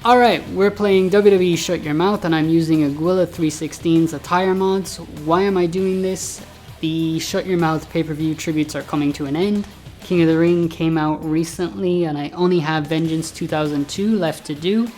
Alright, we're playing WWE Shut Your Mouth and I'm using Aguila316's Attire mods. Why am I doing this? The Shut Your Mouth pay-per-view tributes are coming to an end. King of the Ring came out recently and I only have Vengeance 2002 left to do.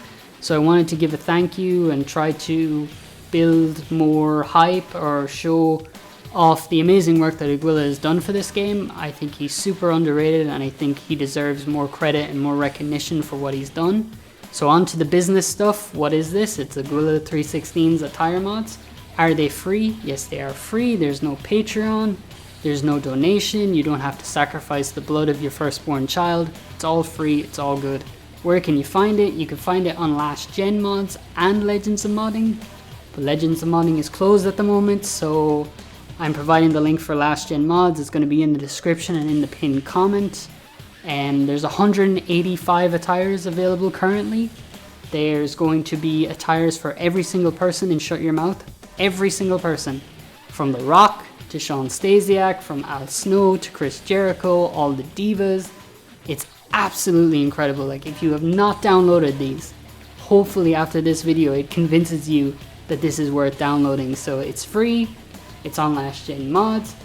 So I wanted to give a thank you and try to build more hype or show off the amazing work that Aguila has done for this game. I think he's super underrated and I think he deserves more credit and more recognition for what he's done. So on to the business stuff. What is this? It's Aguila316's Attire mods. Are they free? Yes, they are free. There's no Patreon. There's no donation. You don't have to sacrifice the blood of your firstborn child. It's all free. It's all good. Where can you find it? You can find it on Last Gen Mods and Legends of Modding. But Legends of Modding is closed at the moment, so I'm providing the link for Last Gen Mods. It's going to be in the description and in the pinned comment. And there's 185 attires available currently. There's going to be attires for every single person in Shut Your Mouth. Every single person. From The Rock to Sean Stasiak, from Al Snow to Chris Jericho, all the Divas. It's absolutely incredible. Like, if you have not downloaded these, hopefully after this video it convinces you that this is worth downloading. So it's free. It's on Last Gen Mods.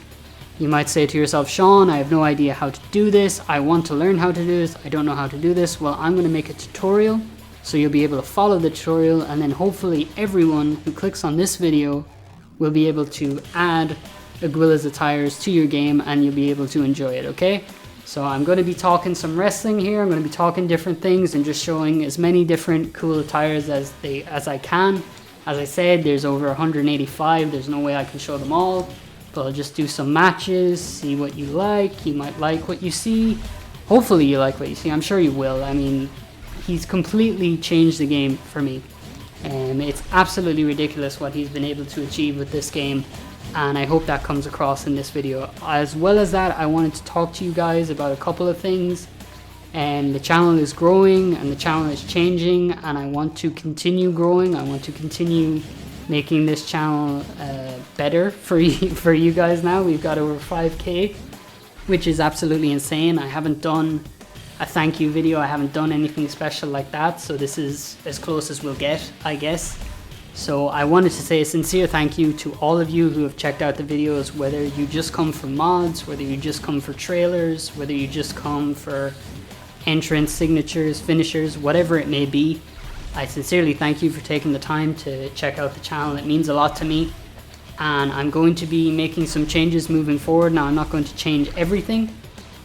You might say to yourself, Sean, I have no idea how to do this. I want to learn how to do this. I don't know how to do this. Well, I'm going to make a tutorial so you'll be able to follow the tutorial, and then hopefully everyone who clicks on this video will be able to add Aguila's attires to your game and you'll be able to enjoy it, okay? So I'm going to be talking some wrestling here. I'm going to be talking different things and just showing as many different cool attires as I can. As I said, there's over 185. There's no way I can show them all. But I'll just do some matches, see what you like. You might like what you see. Hopefully you like what you see. I'm sure you will. I mean, he's completely changed the game for me. It's absolutely ridiculous what he's been able to achieve with this game. And I hope that comes across in this video. As well as that, I wanted to talk to you guys about a couple of things. And the channel is growing and the channel is changing. And I want to continue growing. I want to continue making this channel better for you guys now. We've got over 5k, which is absolutely insane. I haven't done a thank you video. I haven't done anything special like that. So this is as close as we'll get, I guess. So I wanted to say a sincere thank you to all of you who have checked out the videos, whether you just come for mods, whether you just come for trailers, whether you just come for entrance, signatures, finishers, whatever it may be. I sincerely thank you for taking the time to check out the channel. It means a lot to me. And I'm going to be making some changes moving forward. Now, I'm not going to change everything,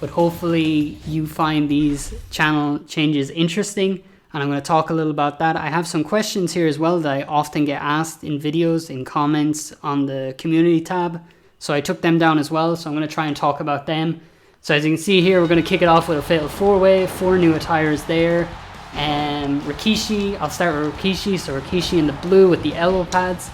but hopefully you find these channel changes interesting. And I'm going to talk a little about that. I have some questions here as well that I often get asked in videos, in comments on the community tab. So I took them down as well. So I'm going to try and talk about them. So as you can see here, we're going to kick it off with a fatal 4-way, 4 new attires there. And Rikishi, I'll start with Rikishi. So Rikishi in the blue with the elbow pads.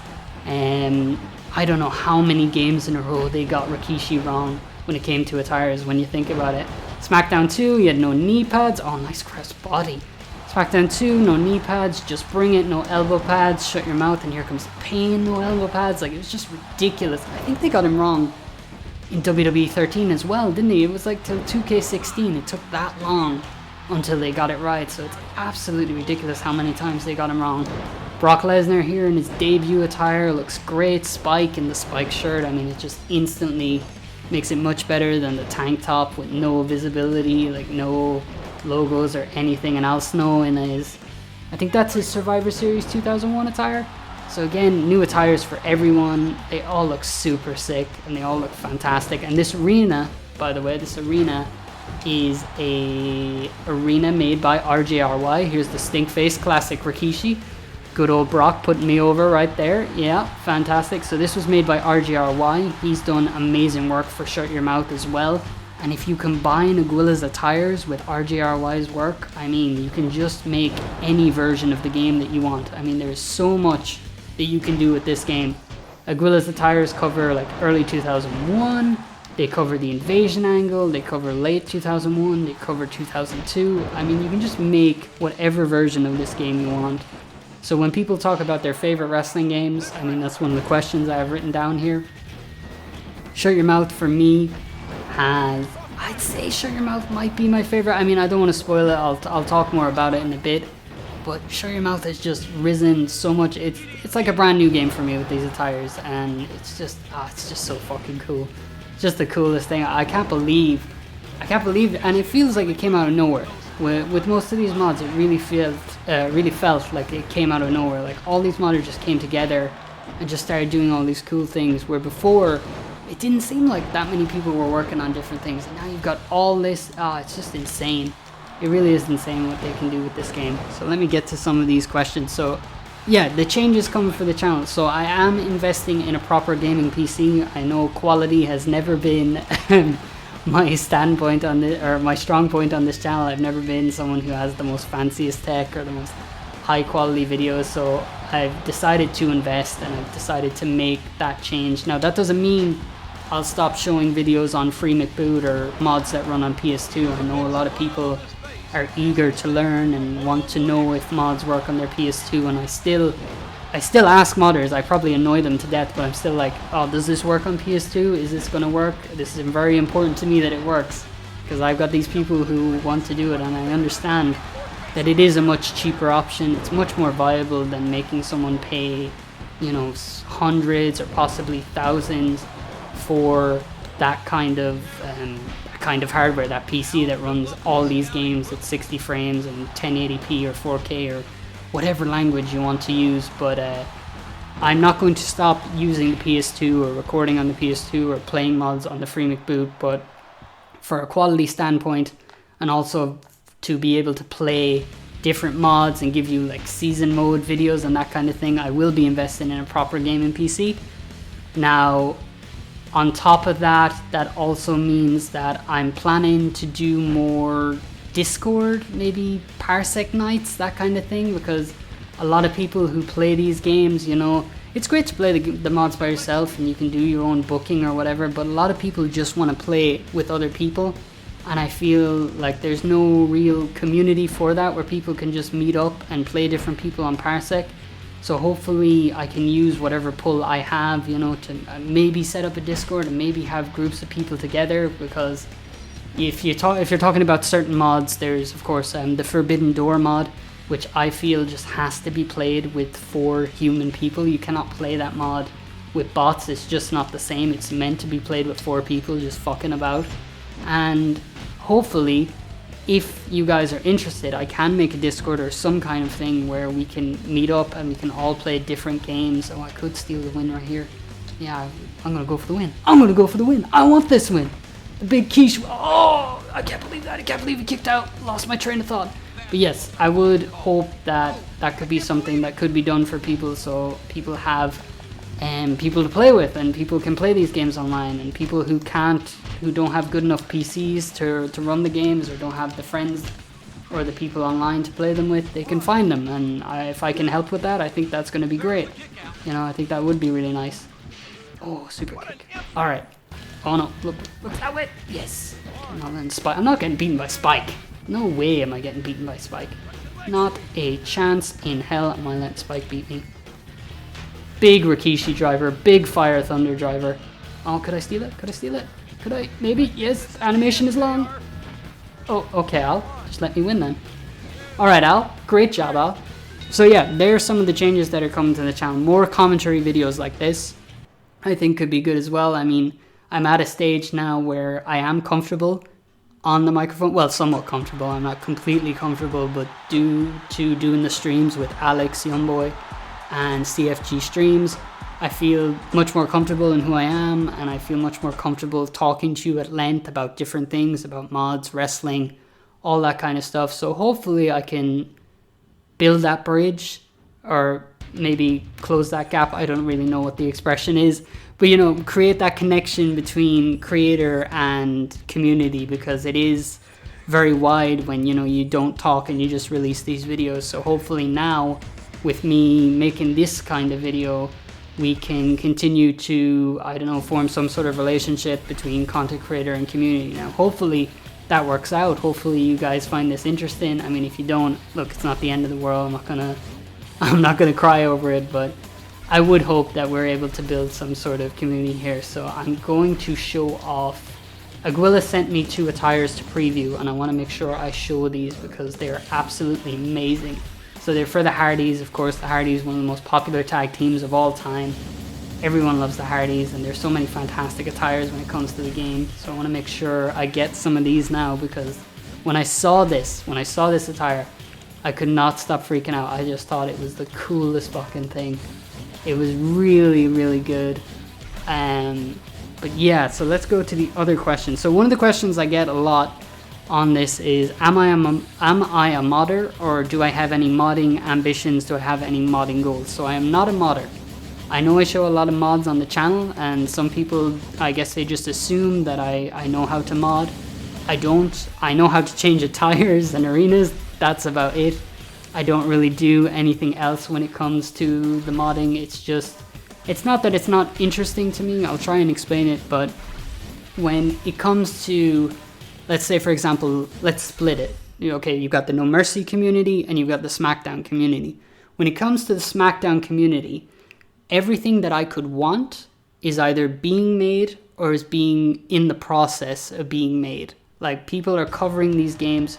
And I don't know how many games in a row they got Rikishi wrong when it came to attires when you think about it. SmackDown 2, you had no knee pads. Oh, nice crest body. SmackDown 2, no knee pads, just bring it, no elbow pads, Shut Your Mouth, and here comes the pain, no elbow pads. Like, it was just ridiculous. I think they got him wrong in WWE 13 as well, didn't they? It was like till 2K16. It took that long until they got it right, so it's absolutely ridiculous how many times they got him wrong. Brock Lesnar here in his debut attire looks great. Spike in the Spike shirt, I mean, it just instantly makes it much better than the tank top with no visibility, like no logos or anything. And Al Snow in his, I think that's his Survivor Series 2001 attire. So again, new attires for everyone. They all look super sick and they all look fantastic. And this arena, by the way, this arena is a arena made by RJRY. Here's the stink face classic Rikishi. Good old Brock putting me over right there. Yeah, fantastic. So this was made by RJRY. He's done amazing work for Shut Your Mouth as well. And if you combine Aguila's attires with RJRY's work, I mean, you can just make any version of the game that you want. I mean, there's so much that you can do with this game. Aguila's attires cover like early 2001. They cover the invasion angle, they cover late 2001, they cover 2002. I mean, you can just make whatever version of this game you want. So when people talk about their favorite wrestling games, I mean, that's one of the questions I have written down here. Shut Your Mouth for me has, I'd say Shut Your Mouth might be my favorite. I mean, I don't want to spoil it. I'll talk more about it in a bit. but Shut Your Mouth has just risen so much. It's like a brand new game for me with these attires, and it's just so fucking cool. It's just the coolest thing. I can't believe, and it feels like it came out of nowhere. With most of these mods, it really felt like it came out of nowhere. Like all these modders just came together and just started doing all these cool things, where before it didn't seem like that many people were working on different things, and now you've got all this. It's just insane. It really is insane what they can do with this game. So let me get to some of these questions. So yeah, the changes coming for the channel. So I am investing in a proper gaming PC. I know quality has never been my standpoint on this, or my strong point on this channel. I've never been someone who has the most fanciest tech or the most high quality videos, so I've decided to invest, and I've decided to make that change. Now that doesn't mean I'll stop showing videos on Free McBoot or mods that run on PS2. I know a lot of people are eager to learn and want to know if mods work on their PS2, and I still ask modders. I probably annoy them to death, but I'm still like, oh, does this work on PS2? Is this gonna work? This is very important to me that it works, because I've got these people who want to do it, and I understand that it is a much cheaper option. It's much more viable than making someone pay, you know, hundreds or possibly thousands for that kind of hardware, that PC that runs all these games at 60 frames and 1080p or 4K or whatever language you want to use. But I'm not going to stop using the PS2 or recording on the PS2 or playing mods on the Free McBoot, but for a quality standpoint, and also to be able to play different mods and give you like season mode videos and that kind of thing, I will be investing in a proper gaming PC. Now, on top of that, that also means that I'm planning to do more Discord, maybe Parsec nights, that kind of thing, because a lot of people who play these games, you know, it's great to play the mods by yourself and you can do your own booking or whatever, but a lot of people just want to play with other people, and I feel like there's no real community for that, where people can just meet up and play different people on Parsec. So hopefully I can use whatever pull I have, you know, to maybe set up a Discord and maybe have groups of people together, because if you're talking about certain mods, there's of course the Forbidden Door mod, which I feel just has to be played with 4 human people. You cannot play that mod with bots. It's just not the same. It's meant to be played with 4 people just fucking about. And hopefully, if you guys are interested, I can make a Discord or some kind of thing where we can meet up and we can all play different games. Oh, I could steal the win right here. Yeah, I'm gonna go for the win. I want this win. The big quiche. Oh, I can't believe that. I can't believe it kicked out. Lost my train of thought. But yes, I would hope that that could be something that could be done for people, so people have people to play with, and people can play these games online, and people who don't have good enough PCs to run the games, or don't have the friends or the people online to play them with, they can find them. And if I can help with that, I think that's going to be great. You know, I think that would be really nice. Oh, super kick. Alright. Oh no, look that way. Yes. I'm not getting beaten by Spike. No way am I getting beaten by Spike. Not a chance in hell am I letting Spike beat me. Big Rikishi driver, big Fire Thunder driver. Oh, could I steal it? Could I? Maybe? Yes, animation is long. Oh, okay, Al. Just let me win then. Alright, Al. Great job, Al. So yeah, there are some of the changes that are coming to the channel. More commentary videos like this, I think, could be good as well. I mean, I'm at a stage now where I am comfortable on the microphone. Well, somewhat comfortable. I'm not completely comfortable, but due to doing the streams with Alex, Youngboy, and CFG Streams, I feel much more comfortable in who I am, and I feel much more comfortable talking to you at length about different things, about mods, wrestling, all that kind of stuff. So hopefully I can build that bridge, or maybe close that gap. I don't really know what the expression is, but you know, create that connection between creator and community, because it is very wide when, you know, you don't talk and you just release these videos. So hopefully now, with me making this kind of video, we can continue to, I don't know, form some sort of relationship between content creator and community. Now, hopefully that works out. Hopefully you guys find this interesting. I mean, if you don't, look, it's not the end of the world. I'm not gonna cry over it, but I would hope that we're able to build some sort of community here. So I'm going to show off. Aguila sent me 2 attires to preview, and I want to make sure I show these because they are absolutely amazing. So So they're for the Hardys, of course. The Hardys, one of the most popular tag teams of all time. Everyone loves the Hardys, and there's so many fantastic attires when it comes to the game. So I want to make sure I get some of these now, because when I saw this attire, I could not stop freaking out. I just thought it was the coolest fucking thing. It was really, really good. But yeah, so let's go to the other question. So one of the questions I get a lot on this is, am I a modder, or do I have any modding ambitions? Do I have any modding goals? So I am not a modder. I know I show a lot of mods on the channel, and some people, I guess they just assume that I know how to mod. I don't. I know how to change attires and arenas. That's about it. I don't really do anything else when it comes to the modding. It's not that it's not interesting to me. I'll try and explain it, but when it comes to, let's say for example, let's split it. Okay, you've got the No Mercy community and you've got the SmackDown community. When it comes to the SmackDown community, everything that I could want is either being made or is being in the process of being made. Like, people are covering these games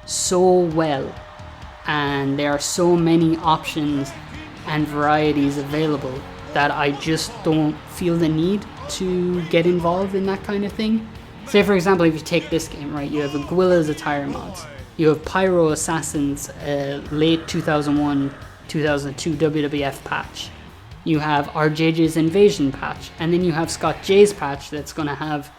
so well, and there are so many options and varieties available that I just don't feel the need to get involved in that kind of thing. Say for example, if you take this game, right, you have Aguila's Attire mods, you have Pyro Assassin's late 2001, 2002 WWF patch, you have RJJ's Invasion patch, and then you have Scott J's patch that's going to have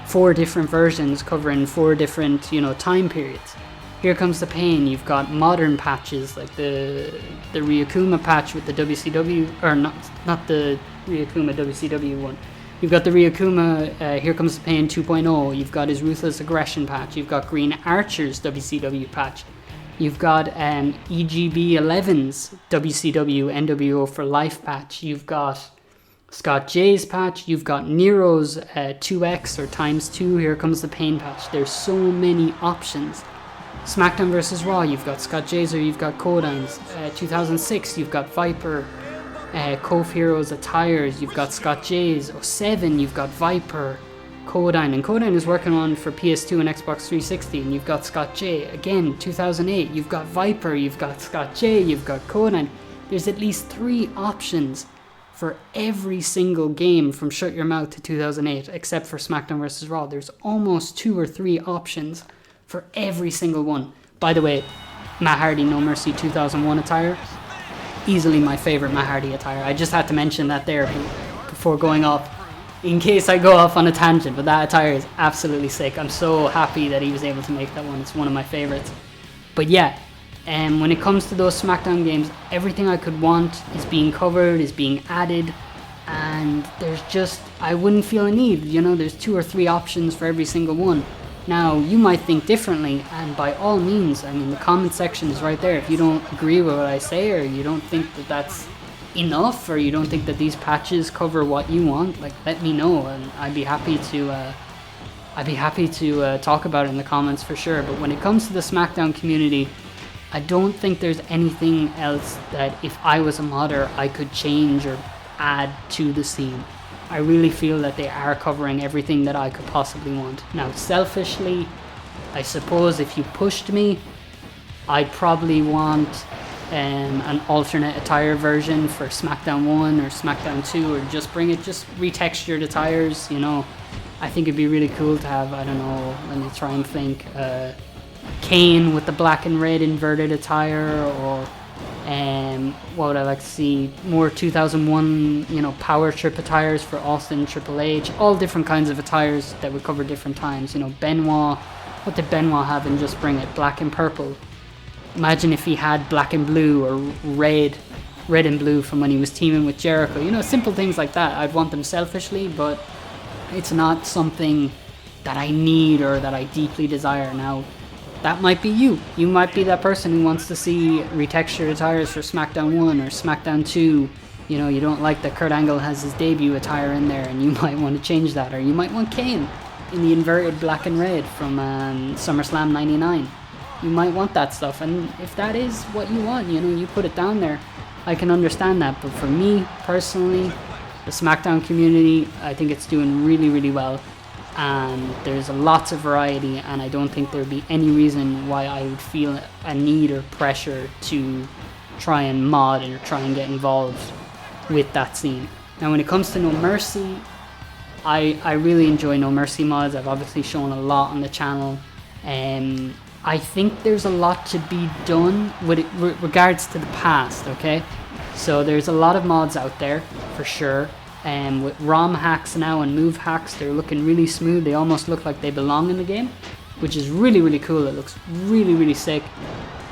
4 different versions covering 4 different, time periods. Here Comes the Pain, you've got modern patches like the Ryukuma patch with the WCW, or not the Ryukuma WCW one. You've got the Ryukuma Here Comes the Pain 2.0, you've got his Ruthless Aggression patch, you've got Green Archer's WCW patch, you've got EGB11's WCW NWO for Life patch, you've got Scott J's patch, you've got Nero's 2X or ×2 Here Comes the Pain patch. There's so many options. SmackDown vs. Raw, you've got Scott J's or you've got Kodan's. 2006, you've got Viper. Kof Heroes Attires, you've got Scott J's. 07, you've got Viper, Kodan. And Kodan is working on for PS2 and Xbox 360, and you've got Scott J. Again, 2008, you've got Viper, you've got Scott J, you've got Kodan. There's at least 3 options for every single game from Shut Your Mouth to 2008, except for SmackDown vs. Raw. There's almost 2 or 3 options for every single one. By the way, Matt Hardy No Mercy 2001 attire, easily my favorite Matt Hardy attire. I just had to mention that there before going off, in case I go off on a tangent, but that attire is absolutely sick. I'm so happy that he was able to make that one. It's one of my favorites. But yeah, when it comes to those SmackDown games, everything I could want is being covered, is being added, and there's just, I wouldn't feel a need. There's 2 or 3 options for every single one. Now, you might think differently, and by all means, the comment section is right there. If you don't agree with what I say, or you don't think that that's enough, or you don't think that these patches cover what you want, let me know, and I'd be happy to talk about it in the comments for sure. But when it comes to the SmackDown community, I don't think there's anything else that if I was a modder, I could change or add to the scene. I really feel that they are covering everything that I could possibly want. Now, selfishly, I suppose if you pushed me, I'd probably want an alternate attire version for SmackDown 1 or SmackDown 2, or just retextured attires, I think it'd be really cool to have, I don't know, let me try and think, Kane with the black and red inverted attire, or what would I like to see? More 2001, power trip attires for Austin, Triple H, all different kinds of attires that would cover different times. Benoit, what did Benoit have in Just Bring It? Black and purple. Imagine if he had black and blue, or red and blue from when he was teaming with Jericho. Simple things like that. I'd want them selfishly, but it's not something that I need or that I deeply desire. Now, that might be you. You might be that person who wants to see retextured attires for SmackDown 1 or SmackDown 2. You don't like that Kurt Angle has his debut attire in there, and you might want to change that. Or you might want Kane in the inverted black and red from SummerSlam 99. You might want that stuff, and if that is what you want, you put it down there. I can understand that, but for me, personally, the SmackDown community, I think it's doing really, really well. And there's lots of variety, and I don't think there'd be any reason why I would feel a need or pressure to try and mod or try and get involved with that scene. Now when it comes to No Mercy, I really enjoy No Mercy mods. I've obviously shown a lot on the channel. I think there's a lot to be done with it regards to the past, okay? So there's a lot of mods out there, for sure. With ROM hacks now and move hacks, they're looking really smooth. They almost look like they belong in the game, which is really, really cool. It looks really, really sick.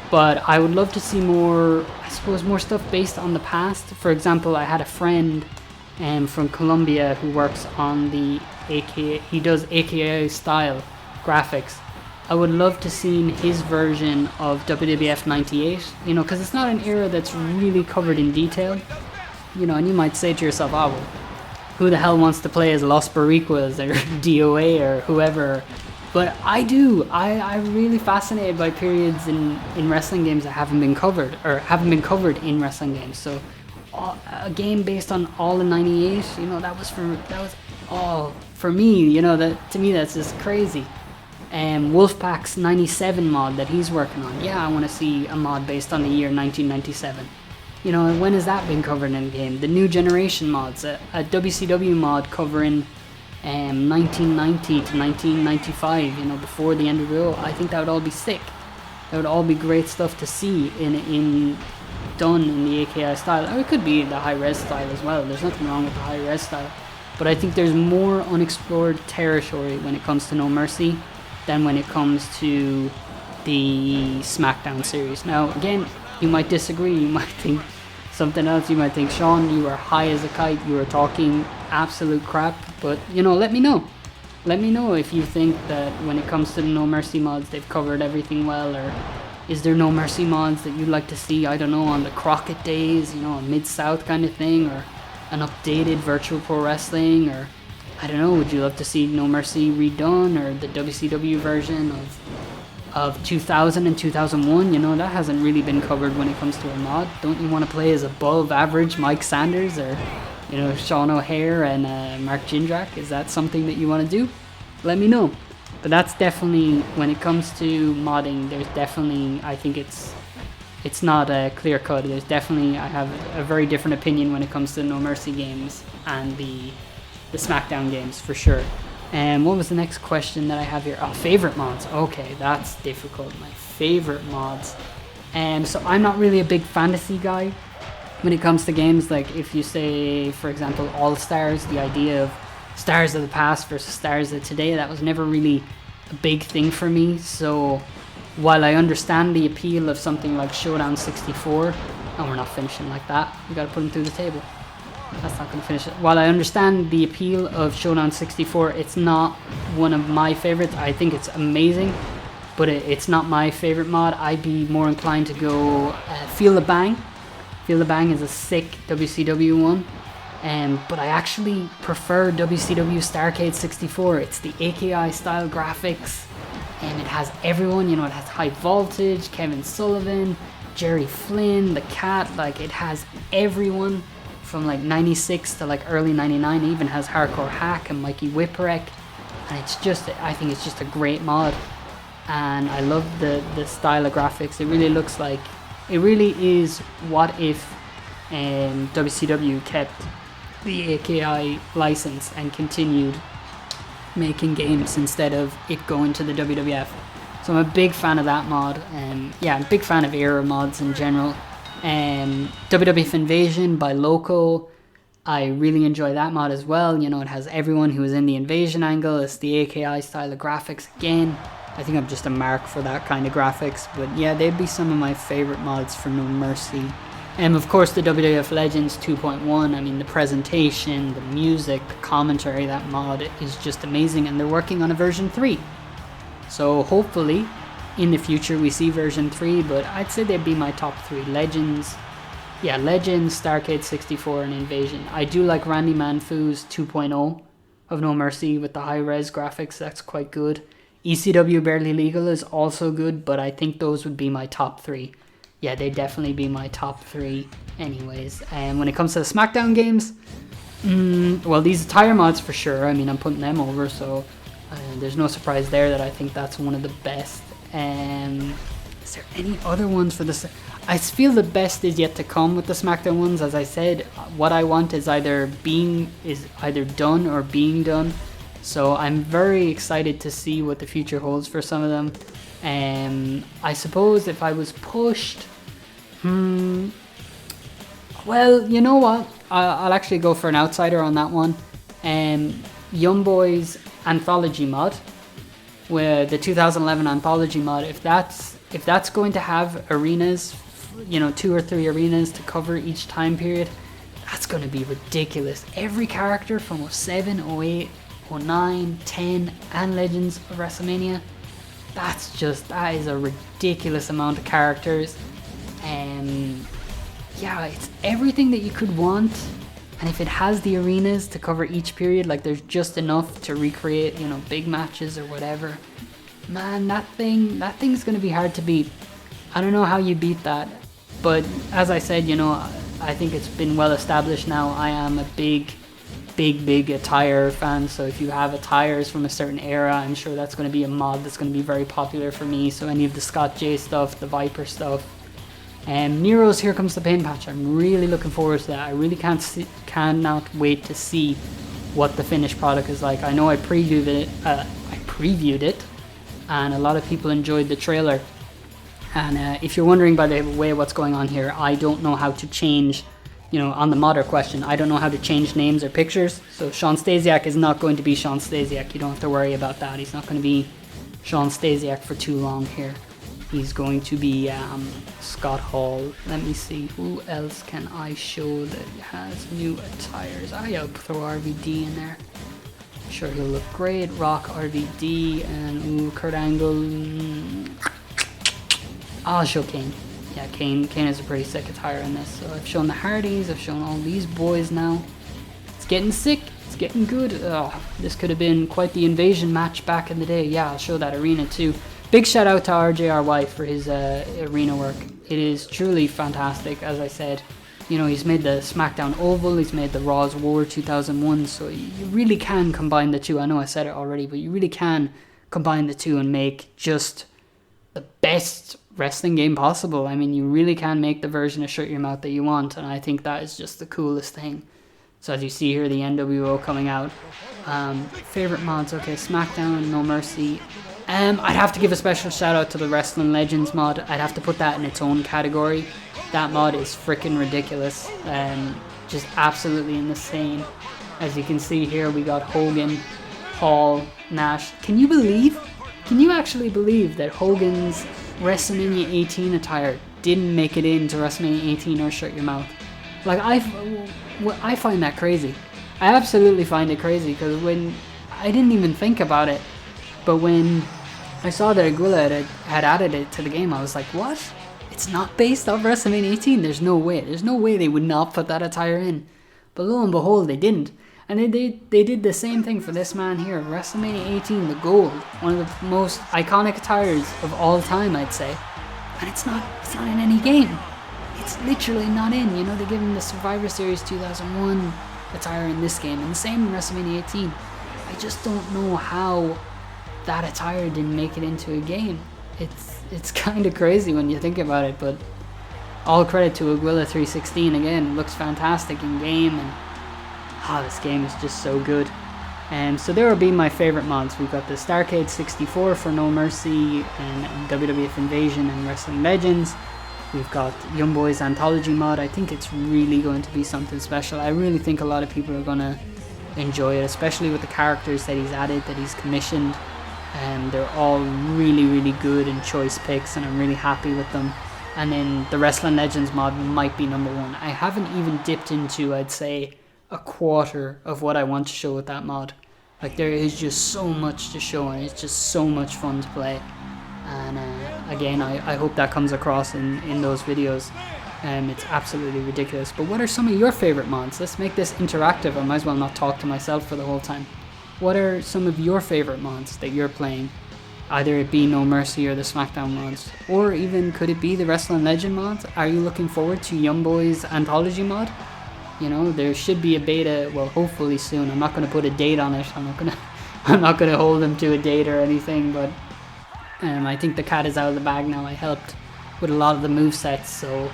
But I would love to see more, I suppose, more stuff based on the past. For example, I had a friend from Colombia who works on the he does AKA style graphics. I would love to see his version of WWF 98, you know, because it's not an era that's really covered in detail, you know, and you might say to yourself, oh, well, who the hell wants to play as Los Boricuas or DOA or whoever? But I do. I'm really fascinated by periods in wrestling games that haven't been covered in wrestling games. So a game based on all in 98, you know, that was all for me, you know, that to me that's just crazy. Wolfpack's 97 mod that he's working on. Yeah, I want to see a mod based on the year 1997. You know, and when has that been covered in a game? The new generation mods, a WCW mod covering 1990 to 1995, you know, before the NWO. I think that would all be sick. That would all be great stuff to see done in the AKI style. Or it could be the high-res style as well. There's nothing wrong with the high-res style. But I think there's more unexplored territory when it comes to No Mercy than when it comes to the SmackDown series. Now, again, you might disagree. You might think something else. You might think, Sean, you are high as a kite. You are talking absolute crap. But, you know, let me know. Let me know if you think that when it comes to the No Mercy mods, they've covered everything well. Or is there No Mercy mods that you'd like to see, I don't know, on the Crockett days, you know, a Mid-South kind of thing, or an updated Virtual Pro Wrestling, or I don't know, would you love to see No Mercy redone, or the WCW version of 2000 and 2001? You know, that hasn't really been covered when it comes to a mod. Don't you want to play as above average Mike Sanders, or, you know, Sean O'Hare and Mark Jindrak? Is that something that you want to do? Let me know. But that's definitely, when it comes to modding, there's definitely, I think it's not a clear cut. There's definitely, I have a very different opinion when it comes to No Mercy games and the SmackDown games, for sure. And what was the next question that I have here? Oh, favorite mods. Okay, that's difficult. My favorite mods. So I'm not really a big fantasy guy when it comes to games. Like if you say, for example, All Stars, the idea of stars of the past versus stars of today, that was never really a big thing for me. So while I understand the appeal of something like Showdown 64, and we're not finishing like that, we gotta put them through the table. That's not gonna finish it. While I understand the appeal of Showdown 64, it's not one of my favorites. I think it's amazing, but it's not my favorite mod. I'd be more inclined to go Feel the Bang. Feel the Bang is a sick WCW one. But I actually prefer WCW Starrcade 64. It's the AKI style graphics, and it has everyone, you know, it has High Voltage, Kevin Sullivan, Jerry Flynn, the Cat, like it has everyone from like 96 to like early 99. It even has Hardcore Hack and Mikey Whipwreck, and it's just, I think it's just a great mod, and I love the style of graphics. It really looks like, it really is what if WCW kept the AKI license and continued making games instead of it going to the WWF. So I'm a big fan of that mod, and yeah, I'm a big fan of era mods in general. WWF Invasion by Loco, I really enjoy that mod as well. You know, it has everyone who is in the Invasion angle. It's the AKI style of graphics again. I think I'm just a mark for that kind of graphics, but yeah, they'd be some of my favorite mods for No Mercy. And of course the WWF Legends 2.1, I mean the presentation, the music, the commentary, that mod is just amazing, and they're working on a version 3. So hopefully in the future we see version 3, but I'd say they'd be my top 3. Legends, Starrcade 64, and Invasion. I do like Randy Manfu's 2.0 of No Mercy with the high-res graphics, that's quite good. ECW Barely Legal is also good, but I think those would be my top 3. Yeah, they'd definitely be my top 3 anyways. And when it comes to the SmackDown games, well, these Attire mods for sure. I mean, I'm putting them over, so there's no surprise there that I think that's one of the best. Is there any other ones for this? I feel the best is yet to come with the SmackDown ones. As I said, what I want is either done or being done. So I'm very excited to see what the future holds for some of them. I suppose if I was pushed, well, you know what? I'll actually go for an outsider on that one. Young Boys Anthology mod, where the 2011 Anthology mod, if that's going to have arenas, 2 or 3 arenas to cover each time period, that's going to be ridiculous. Every character from 07, 08, 09, 10, and Legends of WrestleMania, that is a ridiculous amount of characters. Yeah, it's everything that you could want. And if it has the arenas to cover each period, like there's just enough to recreate, big matches or whatever, man, that thing's gonna be hard to beat. I don't know how you beat that, but as I said, I think it's been well established now. I am a big Attire fan, so if you have Attires from a certain era, I'm sure that's going to be a mod that's going to be very popular for me. So any of the Scott J stuff, the Viper stuff, and Nero's Here Comes the Pain patch, I'm really looking forward to that. I really cannot wait to see what the finished product is like. I know I previewed it, and a lot of people enjoyed the trailer. And if you're wondering, by the way, what's going on here, I don't know how to change, on the modder question, I don't know how to change names or pictures. So Sean Stasiak is not going to be Sean Stasiak. You don't have to worry about that. He's not going to be Sean Stasiak for too long here. He's going to be Scott Hall. Let me see, who else can I show that has new attires? I'll throw RVD in there. I'm sure he'll look great. Rock, RVD, and Kurt Angle. I'll show Kane. Yeah, Kane is a pretty sick attire in this. So I've shown the Hardys, I've shown all these boys now. It's getting sick, it's getting good. Oh, this could have been quite the invasion match back in the day. Yeah, I'll show that arena too. Big shout out to RJRY for his arena work. It is truly fantastic. As I said, he's made the SmackDown Oval, he's made the Raw's War 2001, so you really can combine the two. I know I said it already, but you really can combine the two and make just the best wrestling game possible. I mean, you really can make the version of Shut Your Mouth that you want, and I think that is just the coolest thing. So as you see here, the NWO coming out. Favorite mods, okay, SmackDown, No Mercy. I'd have to give a special shout out to the Wrestling Legends mod. I'd have to put that in its own category. That mod is freaking ridiculous. Just absolutely insane. As you can see here, we got Hogan, Hall, Nash. Can you actually believe that Hogan's WrestleMania 18 attire didn't make it into WrestleMania 18 or Shut Your Mouth? Like, I find that crazy. I absolutely find it crazy, because when I didn't even think about it, but when I saw that Aguila had added it to the game, I was like, what? It's not based off WrestleMania 18? There's no way they would not put that attire in. But lo and behold, they didn't. And they did the same thing for this man here, WrestleMania 18, the gold, one of the most iconic attires of all time, I'd say. And it's not in any game. It's literally not in. They give him the Survivor Series 2001 attire in this game, and the same in WrestleMania 18. I just don't know how that attire didn't make it into a game. It's kind of crazy when you think about it, but all credit to Aguila316 again. It looks fantastic in game, and this game is just so good. So there will be my favorite mods. We've got the Starcade 64 for No Mercy and WWF Invasion and Wrestling Legends. We've got Young Boys Anthology mod. I think it's really going to be something special. I really think a lot of people are going to enjoy it, especially with the characters that he's added, that he's commissioned. They're all really, really good and choice picks, and I'm really happy with them. And then the Wrestling Legends mod might be number one. I haven't even dipped into, I'd say, a quarter of what I want to show with that mod. Like, there is just so much to show, and it's just so much fun to play. And again, I hope that comes across in those videos. It's absolutely ridiculous. But what are some of your favorite mods? Let's make this interactive. I might as well not talk to myself for the whole time. What are some of your favorite mods that you're playing? Either it be No Mercy or the SmackDown mods, or even could it be the Wrestling Legend mods? Are you looking forward to Young Boys Anthology mod? There should be a beta, well, hopefully soon. I'm not going to put a date on it. I'm not going to hold them to a date or anything, but I think the cat is out of the bag now. I helped with a lot of the movesets, so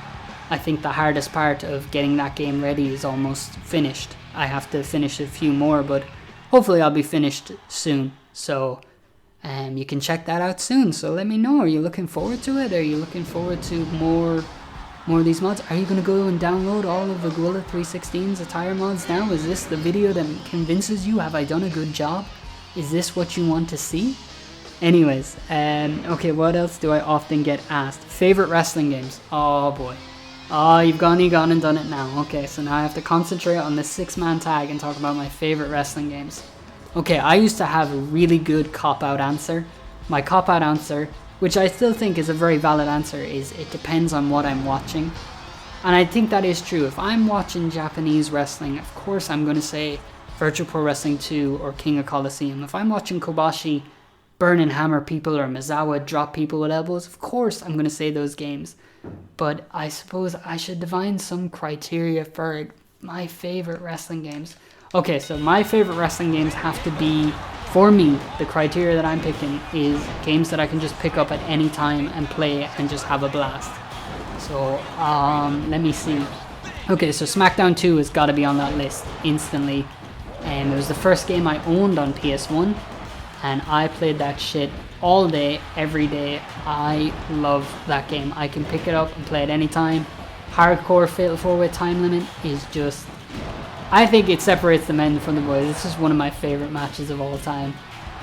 I think the hardest part of getting that game ready is almost finished. I have to finish a few more, but hopefully I'll be finished soon. So you can check that out soon. So let me know. Are you looking forward to it? Are you looking forward to more of these mods? Are you going to go and download all of Aguila316's Attire mods now? Is this the video that convinces you? Have I done a good job? Is this what you want to see? Anyways, okay, what else do I often get asked? Favorite wrestling games? Oh boy. Oh, you've gone and done it now. Okay, so now I have to concentrate on the 6-man tag and talk about my favorite wrestling games. Okay, I used to have a really good cop-out answer. My cop-out answer, which I still think is a very valid answer, is it depends on what I'm watching. And I think that is true. If I'm watching Japanese wrestling, of course I'm going to say Virtual Pro Wrestling 2 or King of Colosseum. If I'm watching Kobashi burn and hammer people or Misawa drop people with elbows, of course I'm going to say those games. But I suppose I should define some criteria for my favorite wrestling games. Okay, so my favorite wrestling games have to be, for me, the criteria that I'm picking is games that I can just pick up at any time and play and just have a blast. So, let me see. Okay, so SmackDown 2 has got to be on that list instantly. It was the first game I owned on PS1, and I played that shit all day, every day. I love that game. I can pick it up and play it anytime. Hardcore Fatal 4-Way time limit is just... I think it separates the men from the boys. It's just one of my favorite matches of all time.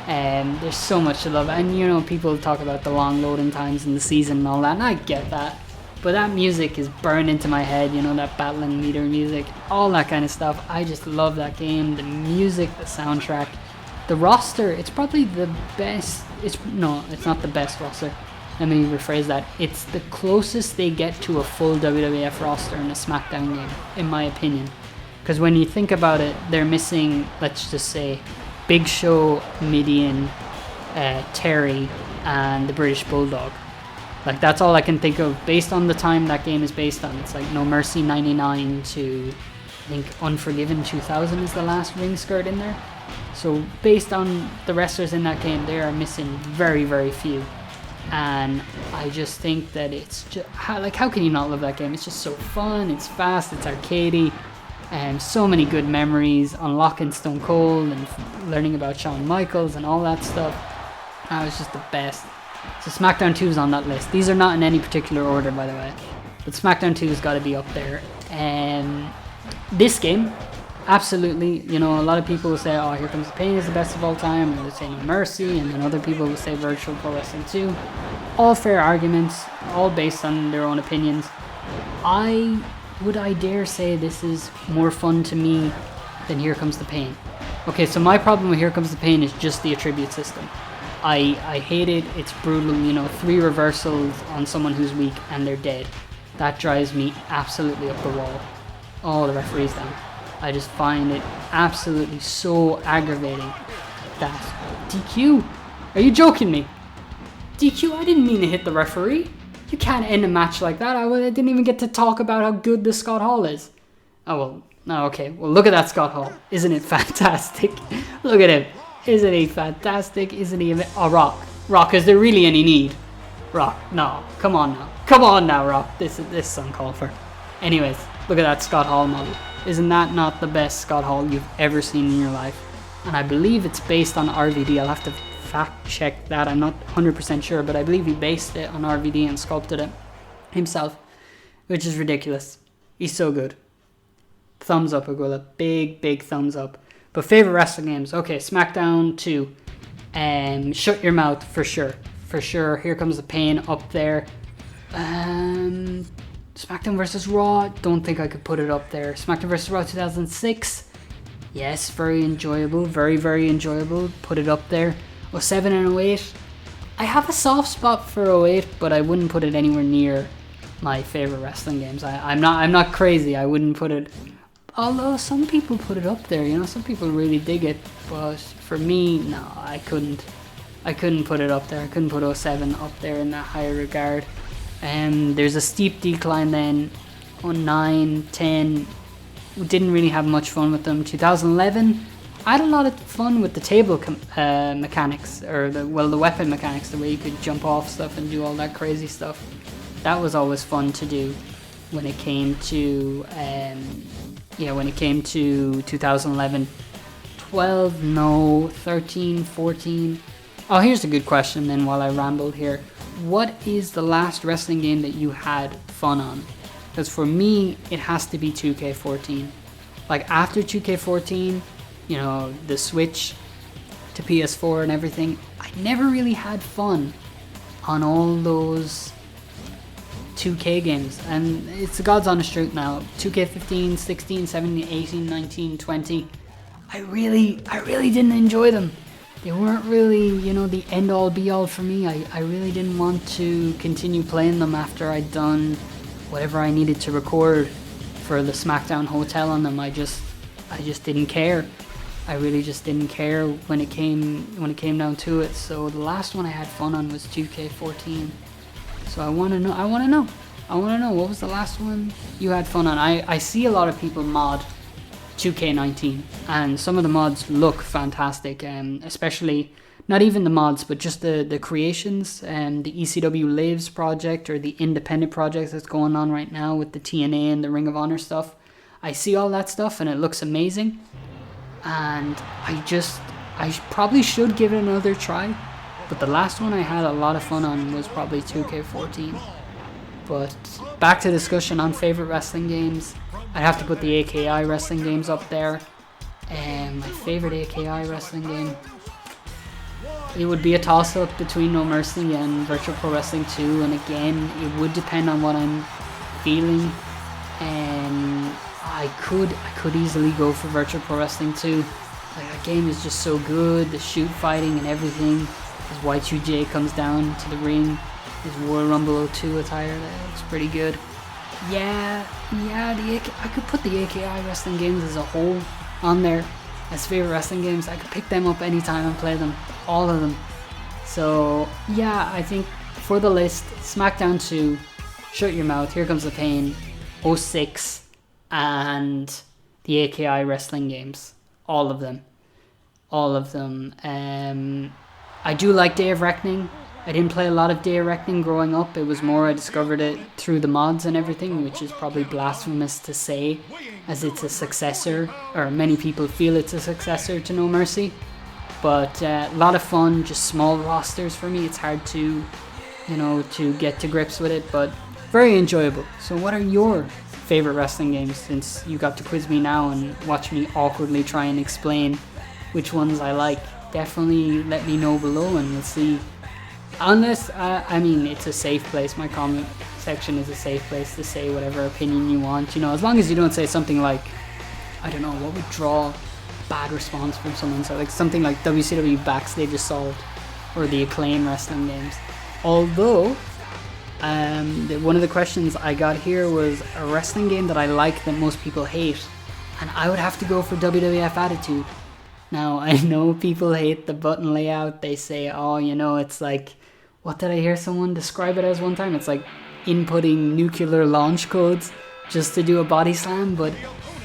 There's so much to love. And you know, people talk about the long loading times in the season and all that, and I get that. But that music is burned into my head, you know, that battling meter music, all that kind of stuff. I just love that game. The music, the soundtrack. The roster, it's probably the best. It's not the best roster. Let me rephrase that. It's the closest they get to a full WWF roster in a SmackDown game, in my opinion. Because when you think about it, they're missing, let's just say, Big Show, Mideon, Terry, and the British Bulldog. Like, that's all I can think of based on the time that game is based on. It's like No Mercy 99 to, I think, Unforgiven 2000 is the last ring skirt in there. So based on the wrestlers in that game, they are missing very, very few. And I just think that it's just, how can you not love that game? It's just so fun, it's fast, it's arcadey. And so many good memories, unlocking Stone Cold and learning about Shawn Michaels and all that stuff. That was just the best. So SmackDown 2 is on that list. These are not in any particular order, by the way. But SmackDown 2 has got to be up there. This game, absolutely, you know, a lot of people will say, oh, Here Comes the Pain is the best of all time. And they say No Mercy. And then other people will say Virtual Pro Wrestling 2. All fair arguments, all based on their own opinions. Would I dare say this is more fun to me than Here Comes the Pain? Okay, so my problem with Here Comes the Pain is just the attribute system. I hate it, it's brutal, you know, 3 reversals on someone who's weak and they're dead. That drives me absolutely up the wall. Oh, the referee's down. I just find it absolutely so aggravating. That DQ? Are you joking me? DQ? I didn't mean to hit the referee. You can't end a match like that. I didn't even get to talk about how good the Scott Hall is. Oh, well, no, okay. Well, look at that Scott Hall. Isn't it fantastic? Look at him. Isn't he fantastic? Isn't he? Oh, Rock, is there really any need? Rock, no. Come on now. Come on now, Rock. This is uncalled for. Anyways, look at that Scott Hall model. Isn't that not the best Scott Hall you've ever seen in your life? And I believe it's based on RVD. I'll have to fact check that. I'm not 100% sure, but I believe he based it on RVD and sculpted it himself, which is ridiculous. He's so good. Thumbs up, Aguila. Big thumbs up. But favorite wrestling games. Okay, SmackDown 2. Shut Your Mouth for sure. For sure. Here Comes the Pain up there. SmackDown vs. Raw. Don't think I could put it up there. SmackDown vs. Raw 2006. Yes, very enjoyable. Very enjoyable. Put it up there. 07 and 08. I have a soft spot for 08, but I wouldn't put it anywhere near my favorite wrestling games. I'm not crazy. I wouldn't put it. Although some people put it up there, you know, some people really dig it. But for me, no, I couldn't put it up there. I couldn't put 07 up there in that higher regard. There's a steep decline then. 09, 10, didn't really have much fun with them. 2011. I had a lot of fun with the table mechanics, or the weapon mechanics, the way you could jump off stuff and do all that crazy stuff. that was always fun to do when it came to, when it came to 2011. 12, no, 13, 14. Oh, here's a good question then while I rambled here. What is the last wrestling game that you had fun on? Because for me, it has to be 2K14. Like after 2K14, you know, the switch to PS4 and everything, I never really had fun on all those 2K games. And it's the God's honest truth now. 2K15, 16, 17, 18, 19, 20. I really didn't enjoy them. They weren't really, you know, the end all be all for me. I really didn't want to continue playing them after I'd done whatever I needed to record for the SmackDown hotel on them. I just didn't care. I really just didn't care when it came down to it. So the last one I had fun on was 2K14. So I want to know what was the last one you had fun on. I see a lot of people mod 2K19 and some of the mods look fantastic, especially not even the mods but just the creations and the ECW Lives project or the independent project that's going on right now with the TNA and the Ring of Honor stuff. I see all that stuff and it looks amazing, and I probably should give it another try, but the last one I had a lot of fun on was probably 2K14. But back to discussion on favorite wrestling games, I'd have to put the AKI wrestling games up there. And my favorite AKI wrestling game, it would be a toss-up between No Mercy and Virtual Pro Wrestling 2. And again, it would depend on what I'm feeling. And I could easily go for Virtual Pro Wrestling 2. Like, that game is just so good. The shoot fighting and everything. As Y2J comes down to the ring. His Royal Rumble 02 attire, that looks pretty good. Yeah, I could put the AKI wrestling games as a whole on there as favorite wrestling games. I could pick them up anytime and play them, all of them. So yeah, I think for the list, SmackDown 2, Shut Your Mouth, Here Comes the Pain, 06, and the AKI wrestling games, all of them. I do like Day of Reckoning. I didn't play a lot of Day of Reckoning growing up. It was more I discovered it through the mods and everything, which is probably blasphemous to say, as it's a successor, or many people feel it's a successor to No Mercy. But a lot of fun, just small rosters for me. It's hard to, to get to grips with it, but very enjoyable. So what are your favorite wrestling games, since you got to quiz me now and watch me awkwardly try and explain which ones I like? Definitely let me know below and we'll see. Unless, it's a safe place. My comment section is a safe place to say whatever opinion you want. As long as you don't say something like, I don't know, what would draw bad response from someone. So like something like WCW Backstage Assault or the Acclaim wrestling games. Although, one of the questions I got here was a wrestling game that I like that most people hate. And I would have to go for WWF Attitude. Now, I know people hate the button layout. They say, it's like, what did I hear someone describe it as one time? It's like inputting nuclear launch codes just to do a body slam. But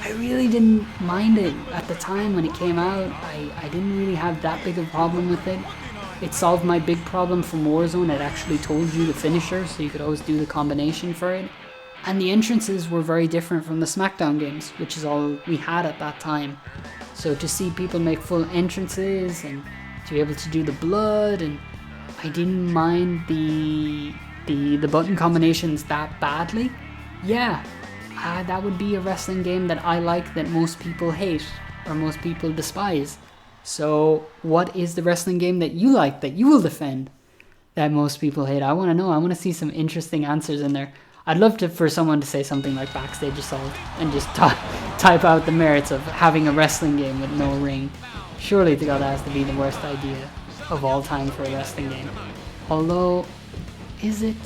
I really didn't mind it at the time when it came out. I didn't really have that big of a problem with it. It solved my big problem from Warzone. It actually told you the finisher, so you could always do the combination for it. And the entrances were very different from the SmackDown games, which is all we had at that time. So to see people make full entrances and to be able to do the blood, and I didn't mind the button combinations that badly. Yeah, that would be a wrestling game that I like that most people hate or most people despise. So what is the wrestling game that you like, that you will defend, that most people hate? I want to know. I want to see some interesting answers in there. I'd love for someone to say something like Backstage Assault and just type out the merits of having a wrestling game with no ring. Surely to God, that has to be the worst idea of all time for a wrestling game. Although, is it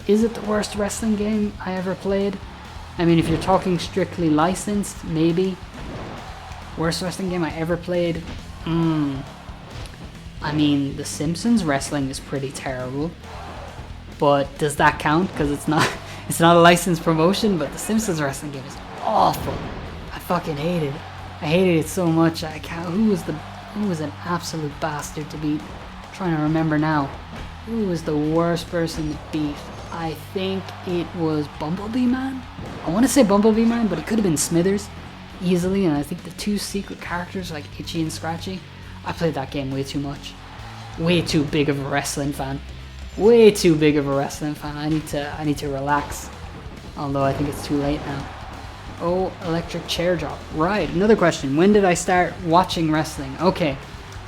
the worst wrestling game I ever played? I mean, if you're talking strictly licensed, maybe. Worst wrestling game I ever played? I mean, The Simpsons wrestling is pretty terrible. But does that count? Because it's not a licensed promotion, but The Simpsons wrestling game is awful. I fucking hate it. I hated it so much. I can't. Who was an absolute bastard to beat? I'm trying to remember now. Who was the worst person to beat? I think it was Bumblebee Man. I want to say Bumblebee Man, but it could have been Smithers easily. And I think the two secret characters like Itchy and Scratchy. I played that game way too much. Way too big of a wrestling fan. Way too big of a wrestling fan. I need to relax. Although I think it's too late now. Oh, electric chair drop. Right, another question. When did I start watching wrestling? Okay,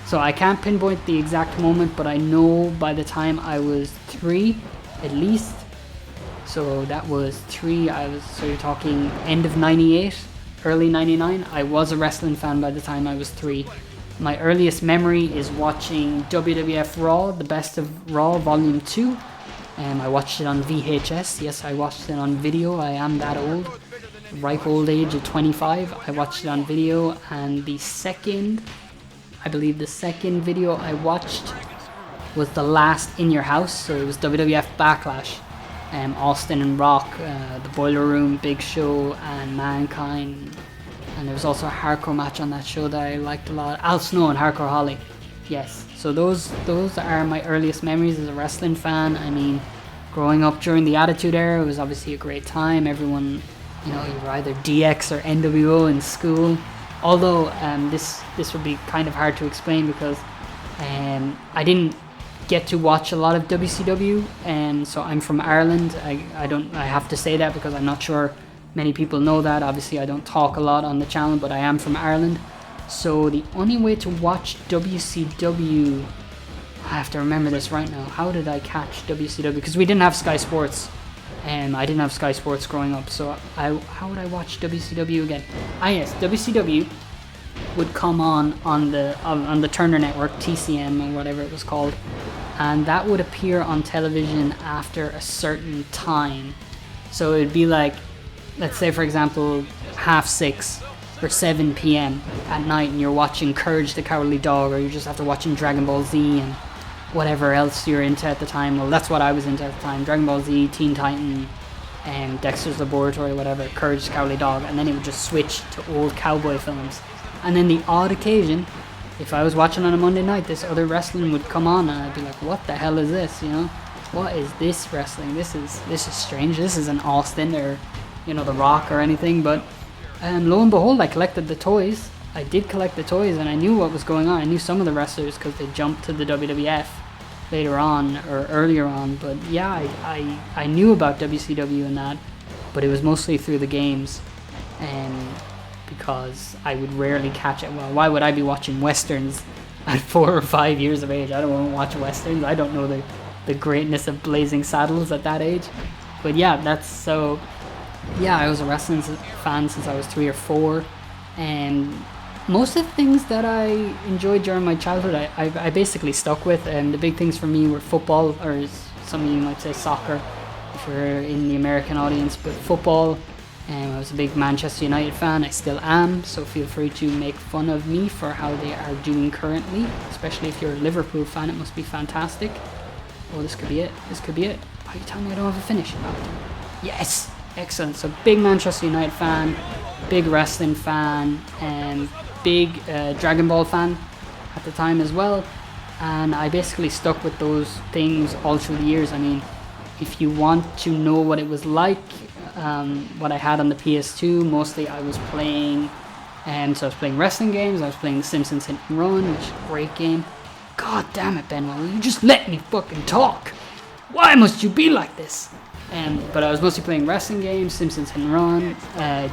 so I can't pinpoint the exact moment, but I know by the time I was 3, at least. So that was 3, so you're talking end of 98, early 99. I was a wrestling fan by the time I was 3. My earliest memory is watching WWF Raw, the Best of Raw Volume 2. I watched it on VHS. Yes, I watched it on video. I am that old. Ripe old age of 25. I watched it on video, and I believe the second video I watched was the last In Your House. So it was WWF Backlash. Austin and Rock, the Boiler Room, Big Show, and Mankind. And there was also a hardcore match on that show that I liked a lot. Al Snow and Hardcore Holly. Yes, so those are my earliest memories as a wrestling fan. I mean, growing up during the Attitude Era, it was obviously a great time. Everyone, you were either DX or NWO in school. Although this would be kind of hard to explain because I didn't get to watch a lot of WCW, and so I'm from Ireland. I have to say that because I'm not sure many people know that. Obviously, I don't talk a lot on the channel, but I am from Ireland. So the only way to watch WCW, I have to remember this right now. How did I catch WCW? Because we didn't have Sky Sports. I didn't have Sky Sports growing up. So how would I watch WCW again? Yes, WCW would come on the Turner Network, TCM or whatever it was called, and that would appear on television after a certain time. So it'd be like, let's say for example 6:30 or 7 p.m. at night, and you're watching Courage the Cowardly Dog, or you're just after watching Dragon Ball Z and whatever else you're into at the time. Well, that's what I was into at the time: Dragon Ball Z, Teen Titan, and Dexter's Laboratory, whatever, Courage the Cowardly Dog. And then it would just switch to old cowboy films. And then the odd occasion, if I was watching on a Monday night, this other wrestling would come on, and I'd be like, what the hell is this, what is this wrestling? This is strange. This isn't Austin or The Rock or anything. But lo and behold, I collected the toys. I did collect the toys, and I knew what was going on. I knew some of the wrestlers because they jumped to the WWF later on or earlier on. But yeah, I knew about WCW and that, but it was mostly through the games, because I would rarely catch it. Well, why would I be watching westerns at 4 or 5 years of age? I don't want to watch westerns. I don't know the greatness of Blazing Saddles at that age. But yeah, I was a wrestling fan since I was 3 or 4, and most of the things that I enjoyed during my childhood, I basically stuck with. And the big things for me were football, or as some of you might say soccer, if you're in the American audience. But football, I was a big Manchester United fan. I still am, so feel free to make fun of me for how they are doing currently, especially if you're a Liverpool fan. It must be fantastic. Oh, this could be it. Why are you telling me I don't have a finish? Yes! Excellent. So big Manchester United fan, big wrestling fan, and big Dragon Ball fan at the time as well. And I basically stuck with those things all through the years. I mean, if you want to know what it was like, what I had on the PS2, mostly I was playing, so I was playing wrestling games. I was playing The Simpsons Hit and Run, which is a great game. God damn it, Ben, will you just let me fucking talk? Why must you be like this? But I was mostly playing wrestling games, Simpsons Hit and Run,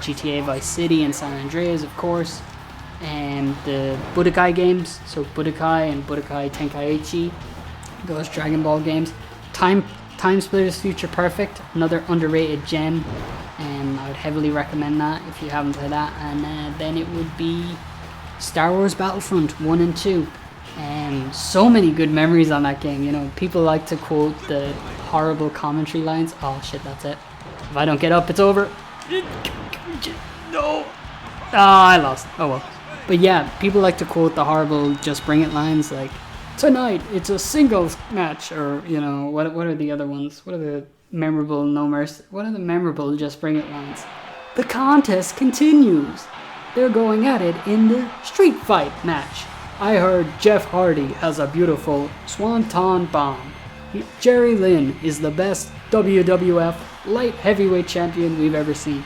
GTA Vice City and San Andreas, of course, and the Budokai games, so Budokai and Budokai Tenkaichi, those Dragon Ball games. Time Splitters Future Perfect, another underrated gem, and I would heavily recommend that if you haven't played that. And then it would be Star Wars Battlefront 1 and 2. And so many good memories on that game. People like to quote the horrible commentary lines. Oh shit, that's it. If I don't get up, it's over. No. I lost. Oh well. But yeah, people like to quote the horrible just bring it lines, like, tonight it's a singles match, or what are the other ones? What are the memorable no mercy? What are the memorable just bring it lines? The contest continues. They're going at it in the street fight match. I heard Jeff Hardy has a beautiful swanton bomb. Jerry Lynn is the best WWF light heavyweight champion we've ever seen.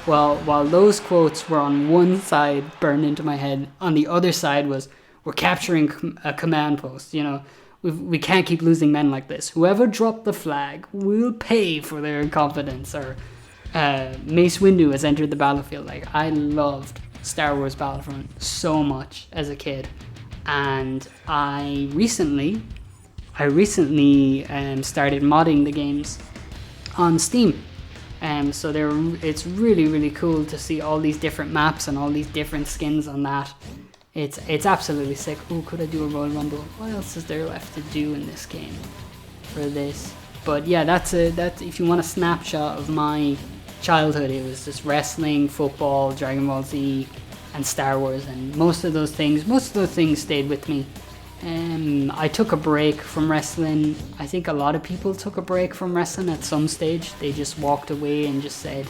Well, while those quotes were on one side burned into my head, on the other side was, we're capturing a command post, we can't keep losing men like this. Whoever dropped the flag will pay for their incompetence. Or Mace Windu has entered the battlefield. Like, I loved Star Wars Battlefront so much as a kid, and I recently started modding the games on Steam. So it's really, really cool to see all these different maps and all these different skins on that. It's absolutely sick. Oh, could I do a Royal Rumble? What else is there left to do in this game for this? But yeah, that's if you want a snapshot of my childhood, it was just wrestling, football, Dragon Ball Z, and Star Wars, and most of those things stayed with me. I took a break from wrestling. I think a lot of people took a break from wrestling at some stage. They just walked away and just said,